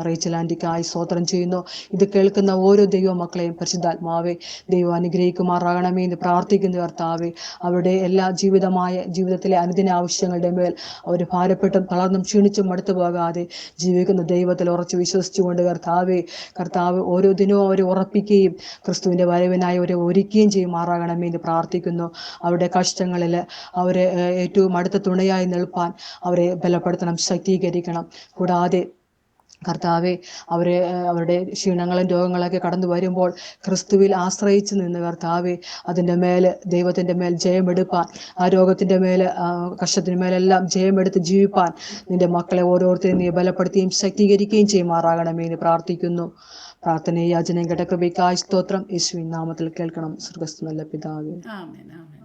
റേച്ചൽ ആൻറ്റിക്കായി സ്തോത്രം ചെയ്യുന്നു. ഇത് കേൾക്കുന്ന ഓരോ ദൈവമക്കളെയും പരിശുദ്ധാത്മാവെ ദൈവം അനുഗ്രഹിക്കുമാറാകണമേ എന്ന് പ്രാർത്ഥിക്കുന്നു. കർത്താവെ അവരുടെ എല്ലാ ജീവിതത്തിലെ അനുദിന ആവശ്യങ്ങളുടെ മേൽ അവർ ഭാരപ്പെട്ടും തളർന്നും ക്ഷീണിച്ചും മടുത്തു പോകാതെ ജീവിക്കുന്ന ദൈവത്തിൽ ഉറച്ചു വിശ്വസിച്ചുകൊണ്ട് കർത്താവ് ഓരോ ദിനവും അവരെ ഉറപ്പിക്കുകയും ക്രിസ്തുവിൻ്റെ വരവിനായി അവരെ ഒരുക്കുകയും ചെയ്യുമാറാകണമേ എന്ന് പ്രാർത്ഥിക്കുന്നു. അവരുടെ കഷ്ടങ്ങളിൽ അവരെ ഏറ്റവും അടുത്ത തുണയായി നിൽപ്പാൻ അവരെ ബലപ്പെടുത്തണം, ശക്തീകരിക്കണം. കൂടാതെ കർത്താവെ അവരുടെ ക്ഷീണങ്ങളും രോഗങ്ങളൊക്കെ കടന്നു വരുമ്പോൾ ക്രിസ്തുവിൽ ആശ്രയിച്ച് നിന്ന് കർത്താവെ അതിൻ്റെ മേൽ ദൈവത്തിൻ്റെ മേൽ ജയമെടുപ്പാൻ, ആ രോഗത്തിൻ്റെ മേൽ കഷ്ടത്തിൻ്റെ മേലെല്ലാം ജയമെടുത്ത് ജീവിപ്പാൻ നിൻ്റെ മക്കളെ ഓരോരുത്തരെയും നീ ബലപ്പെടുത്തുകയും ശക്തീകരിക്കുകയും ചെയ്യുമാറാകണമേ എന്ന് പ്രാർത്ഥിക്കുന്നു. പ്രാർത്ഥനയും യാചനയും കേട്ട കൃപയ്ക്കായി സ്തോത്രം. യേശുവിൻ നാമത്തിൽ കേൾക്കണം. സ്വർഗ്ഗസ്ഥ നല്ല പിതാവേ. ആമേൻ ആമേൻ.